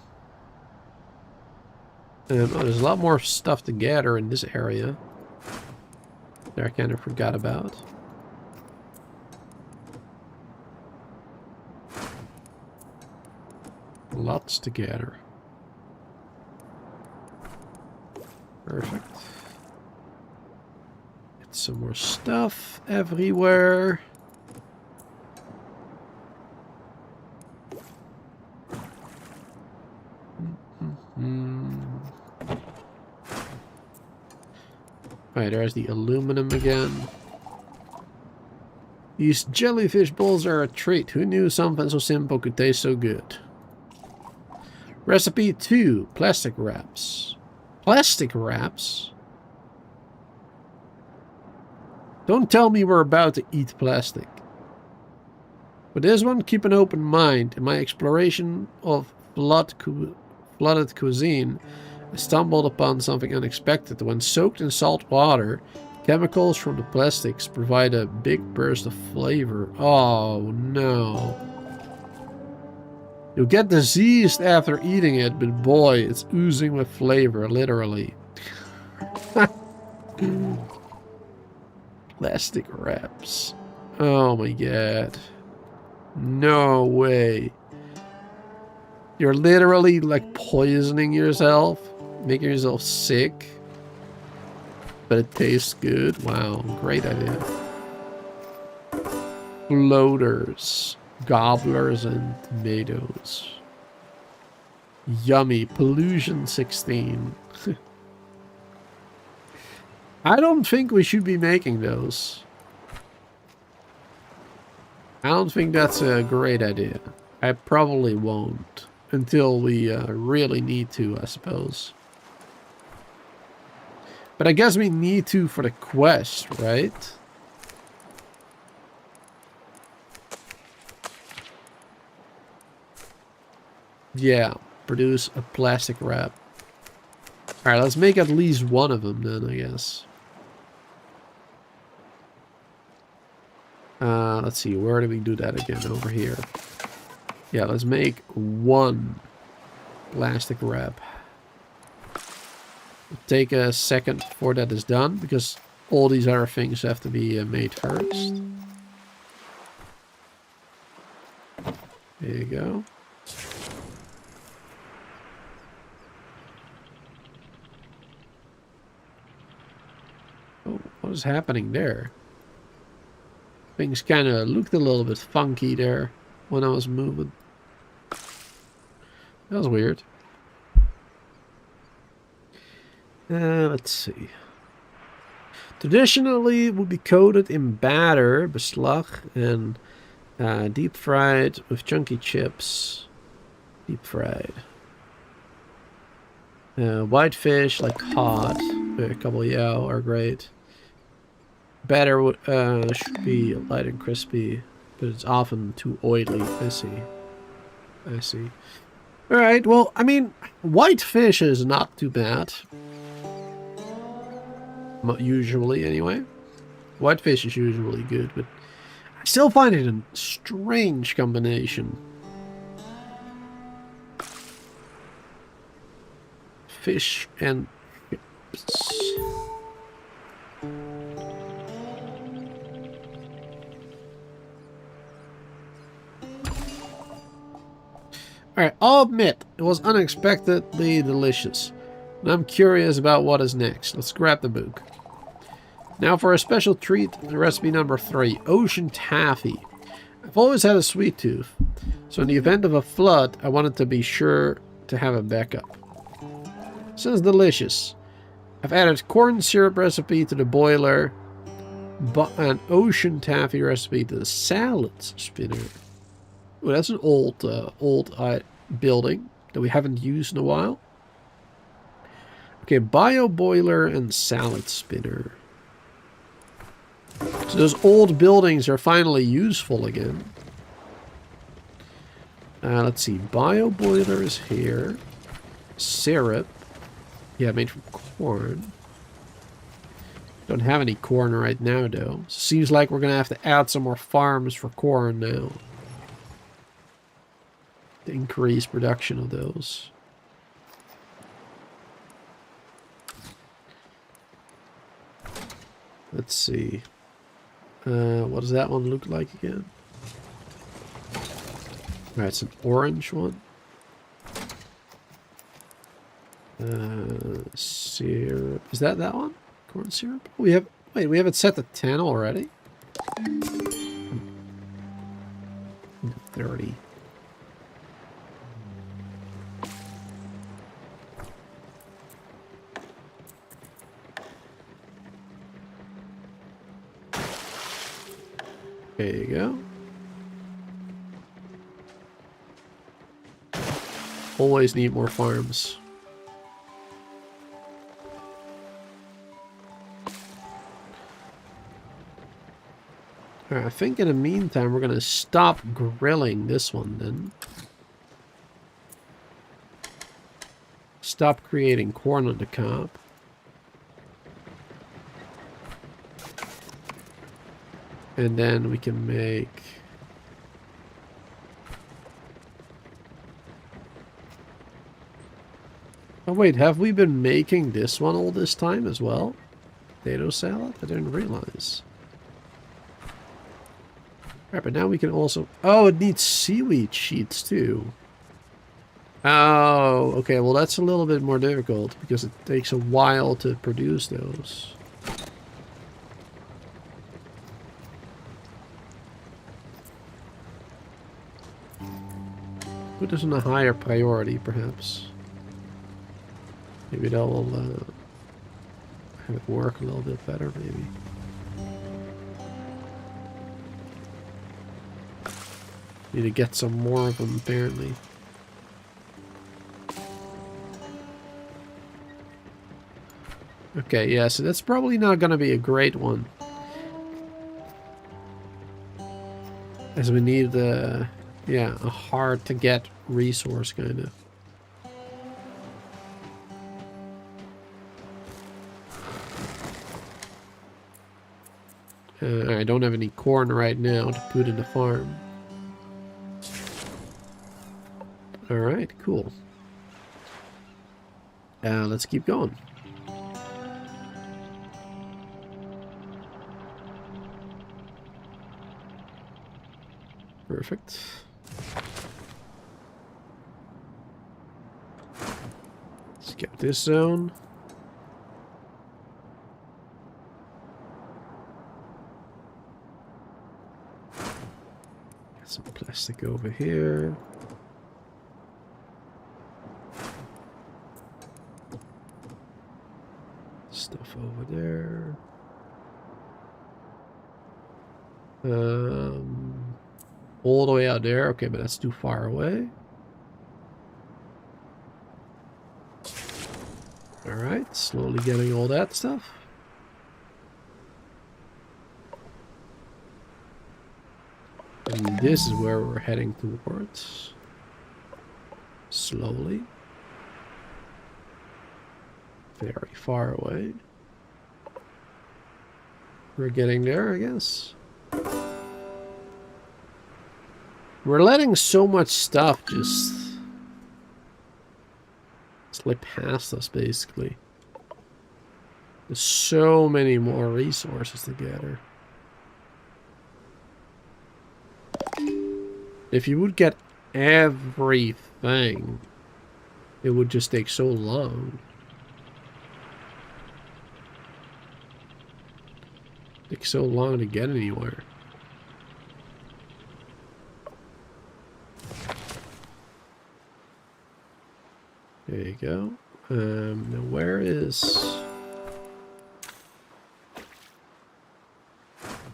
Oh, there's a lot more stuff to gather in this area that I kind of forgot about. Lots to gather. Perfect. Get some more stuff everywhere. Alright, there's the aluminum again. These jellyfish balls are a treat. Who knew something so simple could taste so good? Recipe 2. Plastic wraps. Plastic wraps? Don't tell me we're about to eat plastic. With this one, keep an open mind. In my exploration of flooded cuisine, I stumbled upon something unexpected. When soaked in salt water, chemicals from the plastics provide a big burst of flavor. Oh no. You'll get diseased after eating it, but boy, it's oozing with flavor, literally. Plastic wraps. Oh my god. No way. You're literally like poisoning yourself, making yourself sick. But it tastes good. Wow, great idea. Floaters, gobblers, and tomatoes. Yummy. Pollution 16. I don't think we should be making those. I don't think that's a great idea. I probably won't. Until we really need to, I suppose. But I guess we need to for the quest, right? Yeah, produce a plastic wrap. Alright, let's make at least one of them then, I guess. Let's see, where do we do that again? Over here. Yeah, let's make one plastic wrap. It'll take a second before that is done, because all these other things have to be made first. There you go. Oh, what is happening there? Things kind of looked a little bit funky there when I was moving. That was weird. Let's see. Traditionally, it would be coated in batter, beslag, and deep fried with chunky chips. Deep fried. White fish, like cod, a couple are great. Batter should be light and crispy, but it's often too oily. I see. Alright, well, I mean, white fish is not too bad. Usually, anyway. White fish is usually good, but I still find it a strange combination. Fish and chips. Alright, I'll admit, it was unexpectedly delicious. And I'm curious about what is next. Let's grab the book. Now for a special treat, recipe number 3, ocean taffy. I've always had a sweet tooth, so in the event of a flood, I wanted to be sure to have a backup. Sounds delicious. I've added corn syrup recipe to the boiler, but an ocean taffy recipe to the salad spinner. Oh, that's an old building that we haven't used in a while. Okay, bio boiler and salad spinner. So those old buildings are finally useful again. Let's see, bio boiler is here. Syrup. Yeah, made from corn. Don't have any corn right now, though. Seems like we're gonna have to add some more farms for corn now. To increase production of those. Let's see. What does that one look like again? Alright, it's an orange one. Syrup. Is that one? Corn syrup? We have. Wait, we have it set to 10 already? 30. There you go. Always need more farms. Alright, I think in the meantime we're gonna stop grilling this one then. Stop creating corn on the cob. And then we can make... Oh wait, have we been making this one all this time as well? Potato salad? I didn't realize. Alright, but now we can also... Oh, it needs seaweed sheets too. Oh, okay, well that's a little bit more difficult because it takes a while to produce those. Put this on a higher priority, perhaps. Maybe that will have it work a little bit better, maybe. Need to get some more of them, apparently. Okay, yeah, so that's probably not going to be a great one. As we need, yeah, a hard-to-get resource, kind of. I don't have any corn right now to put in the farm. Alright, cool. Let's keep going. Perfect. Let's get this zone. Get some plastic over here. Stuff over there. All the way out there. Okay, but that's too far away. Alright, slowly getting all that stuff. And this is where we're heading towards. Slowly. Very far away. We're getting there, I guess. We're letting so much stuff just slip past us, basically. There's so many more resources to gather. If you would get everything, it would just take so long. It takes so long to get anywhere. There you go. Now where is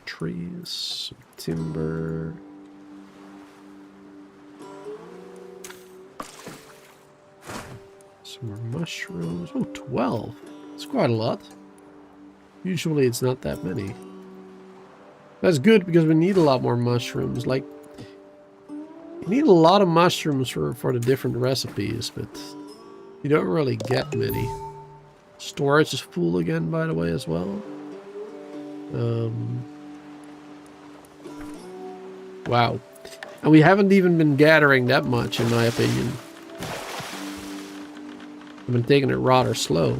trees, some timber? Some more mushrooms. Oh, 12. That's quite a lot. Usually it's not that many. That's good because we need a lot more mushrooms. Like, you need a lot of mushrooms for the different recipes, but you don't really get many. Storage is full again, by the way, as well. Wow. And we haven't even been gathering that much, in my opinion. I've been taking it rather slow.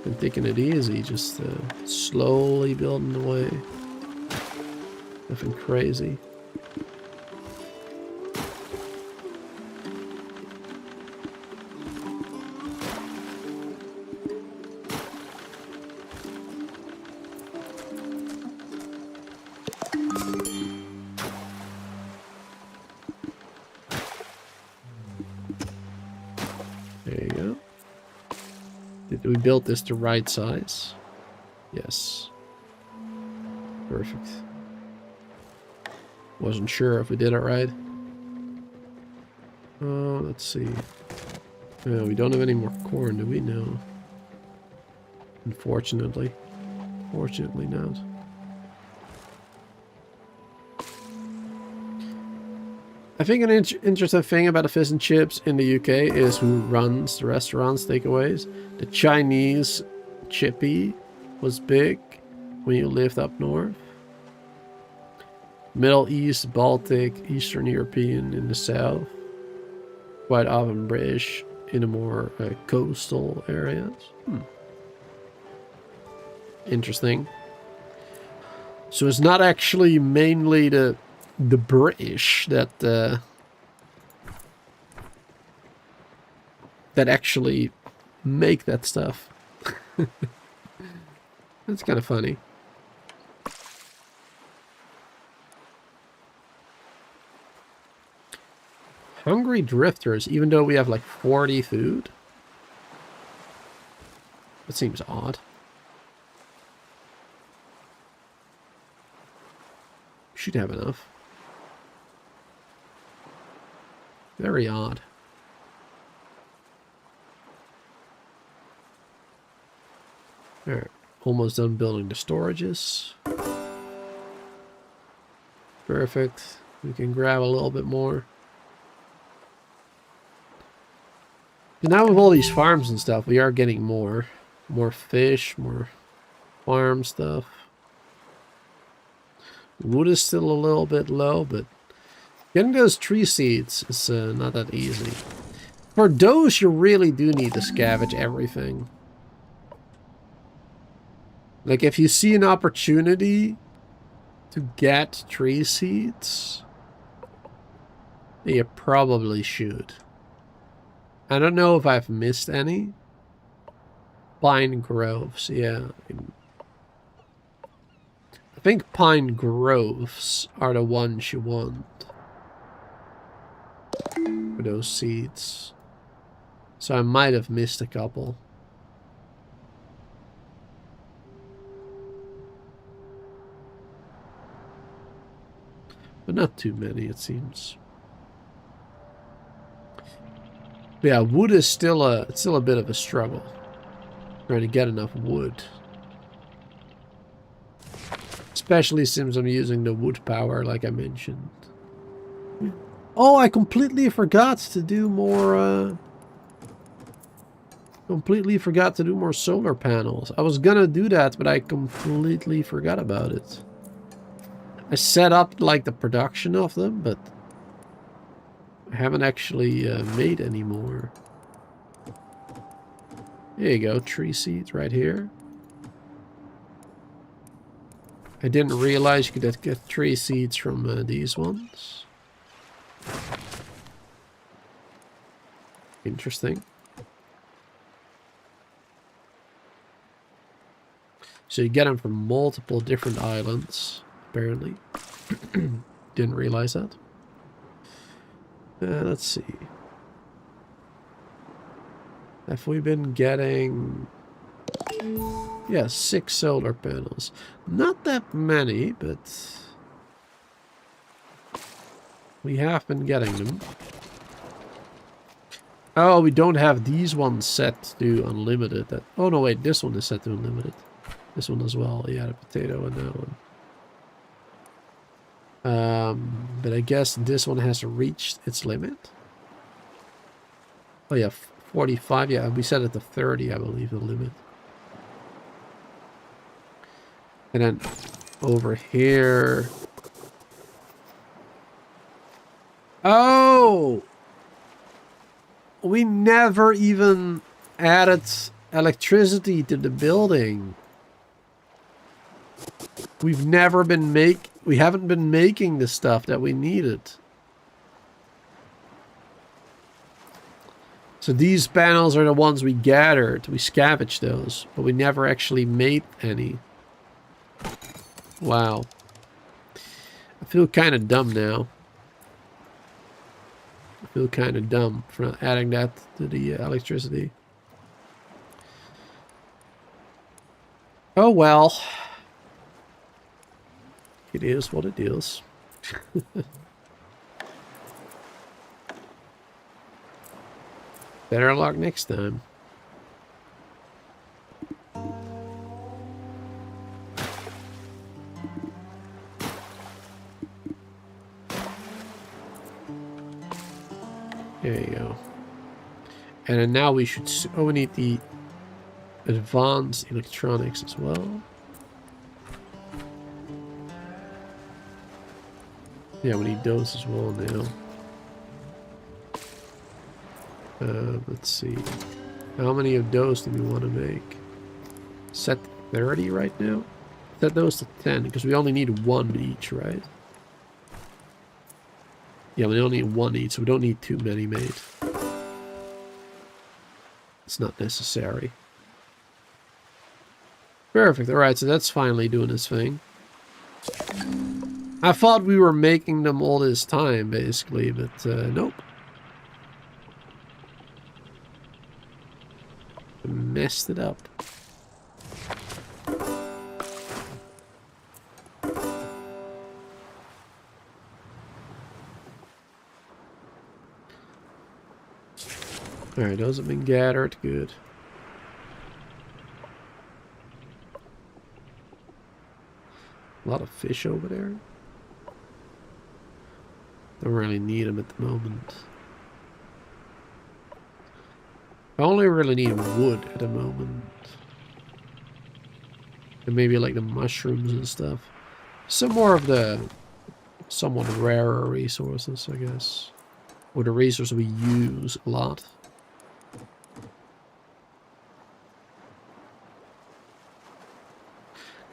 Been taking it easy, just slowly building away. Nothing crazy. There you go. We built this the right size. Yes. Perfect. Wasn't sure if we did it right. Let's see. We don't have any more corn, do we? No. Unfortunately. Fortunately not. I think an interesting thing about the fish and chips in the UK is who runs the restaurants, takeaways. The Chinese chippy was big when you lived up north. Middle East, Baltic, Eastern European in the south. Quite often British in the more coastal areas. Interesting. So it's not actually mainly the British that that actually make that stuff. That's kind of funny. Hungry drifters, even though we have like 40 food. That seems odd. Should have enough. Very odd. Alright, almost done building the storages. Perfect. We can grab a little bit more. And now with all these farms and stuff, we are getting more fish, more farm stuff. Wood is still a little bit low, but getting those tree seeds is not that easy. For those, you really do need to scavenge everything. Like, if you see an opportunity to get tree seeds, you probably should. I don't know if I've missed any. Pine groves, yeah. I think pine groves are the ones you want for those seeds. So I might have missed a couple. But not too many, it seems. Yeah, wood is still a bit of a struggle. Trying to get enough wood. Especially since I'm using the wood power, like I mentioned. Oh, I completely forgot to do more, completely forgot to do more solar panels. I was gonna do that, but I completely forgot about it. I set up, like, the production of them, but I haven't actually made any more. There you go, tree seeds right here. I didn't realize you could get tree seeds from these ones. Interesting. So you get them from multiple different islands, apparently. Didn't realize that. Let's see. Have we been getting... Yeah, 6 solar panels. Not that many, but... we have been getting them. Oh, we don't have these ones set to unlimited. Oh, no, wait. This one is set to unlimited. This one as well. Yeah, the potato and that one. But I guess this one has reached its limit. Oh, yeah. 45. Yeah, we set it to 30, I believe, the limit. And then over here... Oh! We never even added electricity to the building. We haven't been making the stuff that we needed. So these panels are the ones we gathered. We scavenged those, but we never actually made any. Wow. I feel kind of dumb now. I feel kind of dumb for not adding that to the electricity. Oh well. It is what it is. Better luck next time. There you go. And then now we should... Oh, we need the advanced electronics as well. Yeah, we need those as well now. Let's see. How many of those do we want to make? Set 30 right now? Set those to 10, because we only need one each, right? Yeah, we only need one each, so we don't need too many made. It's not necessary. Perfect. Alright, so that's finally doing its thing. I thought we were making them all this time, basically, but nope. Messed it up. Alright, those have been gathered. Good. A lot of fish over there. Don't really need them at the moment. I only really need wood at the moment. And maybe like the mushrooms and stuff. Some more of the somewhat rarer resources, I guess. Or the resources we use a lot.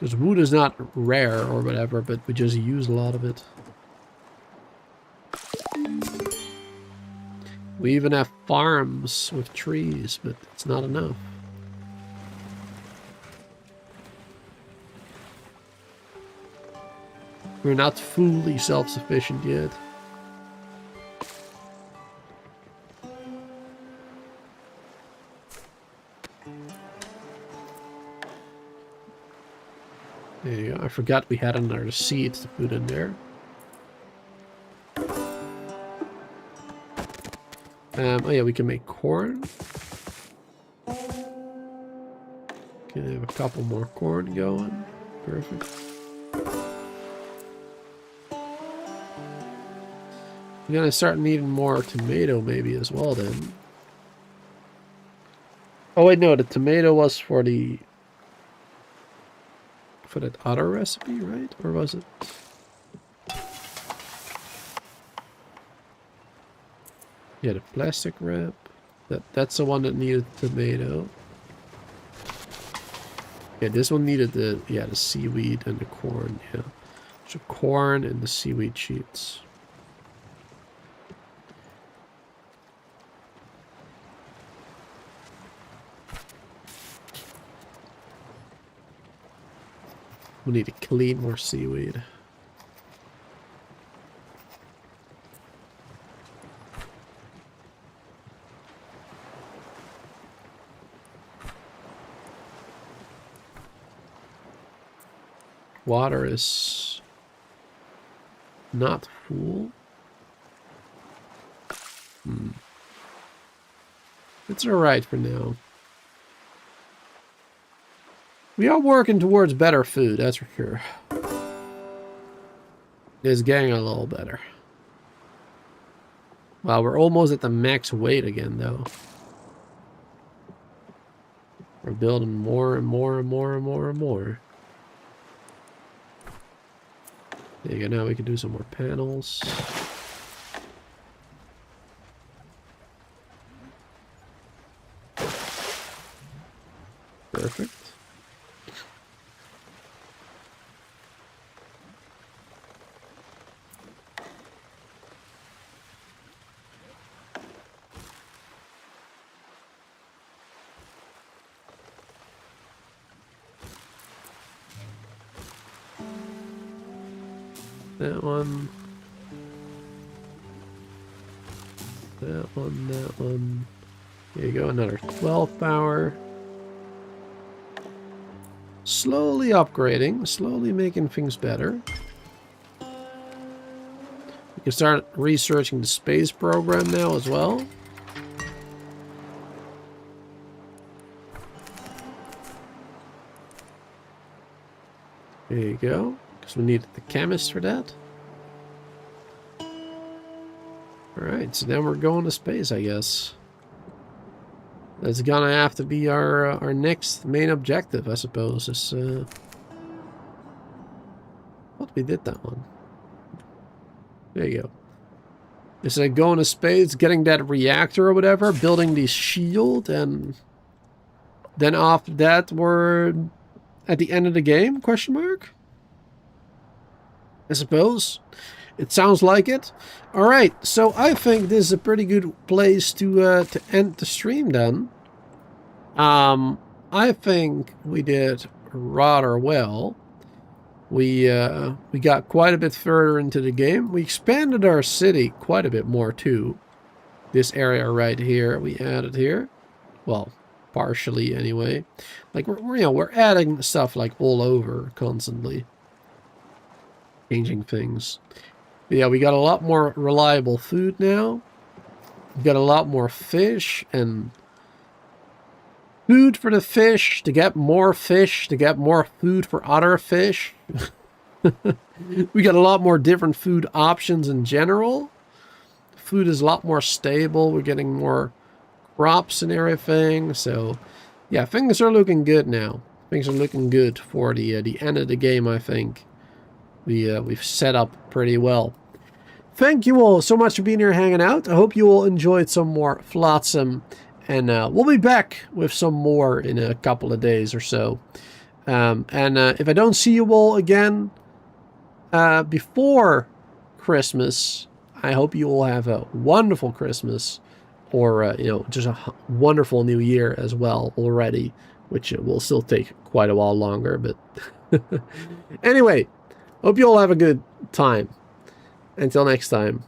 Because wood is not rare or whatever, but we just use a lot of it. We even have farms with trees, but it's not enough. We're not fully self-sufficient yet. There you go. I forgot we had another seed to put in there. Oh yeah, we can make corn. Can have a couple more corn going. Perfect. We're gonna start needing more tomato maybe as well then. Oh wait, no, the tomato was for the... for that other recipe, right? Or was it? Yeah, the plastic wrap. That's the one that needed tomato. Yeah, this one needed the seaweed and the corn, yeah. So corn and the seaweed sheets. We need to clean more seaweed. Water is not full. It's alright for now. We are working towards better food, that's for sure. It's getting a little better. Wow, we're almost at the max weight again, though. We're building more and more and more and more and more. There you go, now we can do some more panels. Perfect. That one. That one, that one. There you go, another 12 power. slowly upgrading, slowly making things better. We can start researching the space program now as well. There you go. Because we needed the chemist for that. Alright, so then we're going to space, I guess. That's gonna have to be our next main objective, I suppose. Is what, we did that one. There you go. Is it going to space, getting that reactor or whatever, building the shield, and then after that we're at the end of the game? Question mark? I suppose. It sounds like it. Alright, so I think this is a pretty good place to end the stream then. I think we did rather well. We got quite a bit further into the game. We expanded our city quite a bit more too. This area right here, we added here. Well, partially anyway. Like we're adding stuff like all over constantly. Changing things. But yeah, we got a lot more reliable food now. We got a lot more fish and food for the fish, to get more food for other fish. We got a lot more different food options in general. Food is a lot more stable. We're getting more crops and everything. So yeah, things are looking good now. Things are looking good for the end of the game, I think. We've set up pretty well. Thank you all so much for being here hanging out. I hope you all enjoyed some more Flotsam. And we'll be back with some more in a couple of days or so. If I don't see you all again before Christmas, I hope you all have a wonderful Christmas. Or, you know, just a wonderful new year as well already. Which will still take quite a while longer. But anyway, hope you all have a good time. Until next time.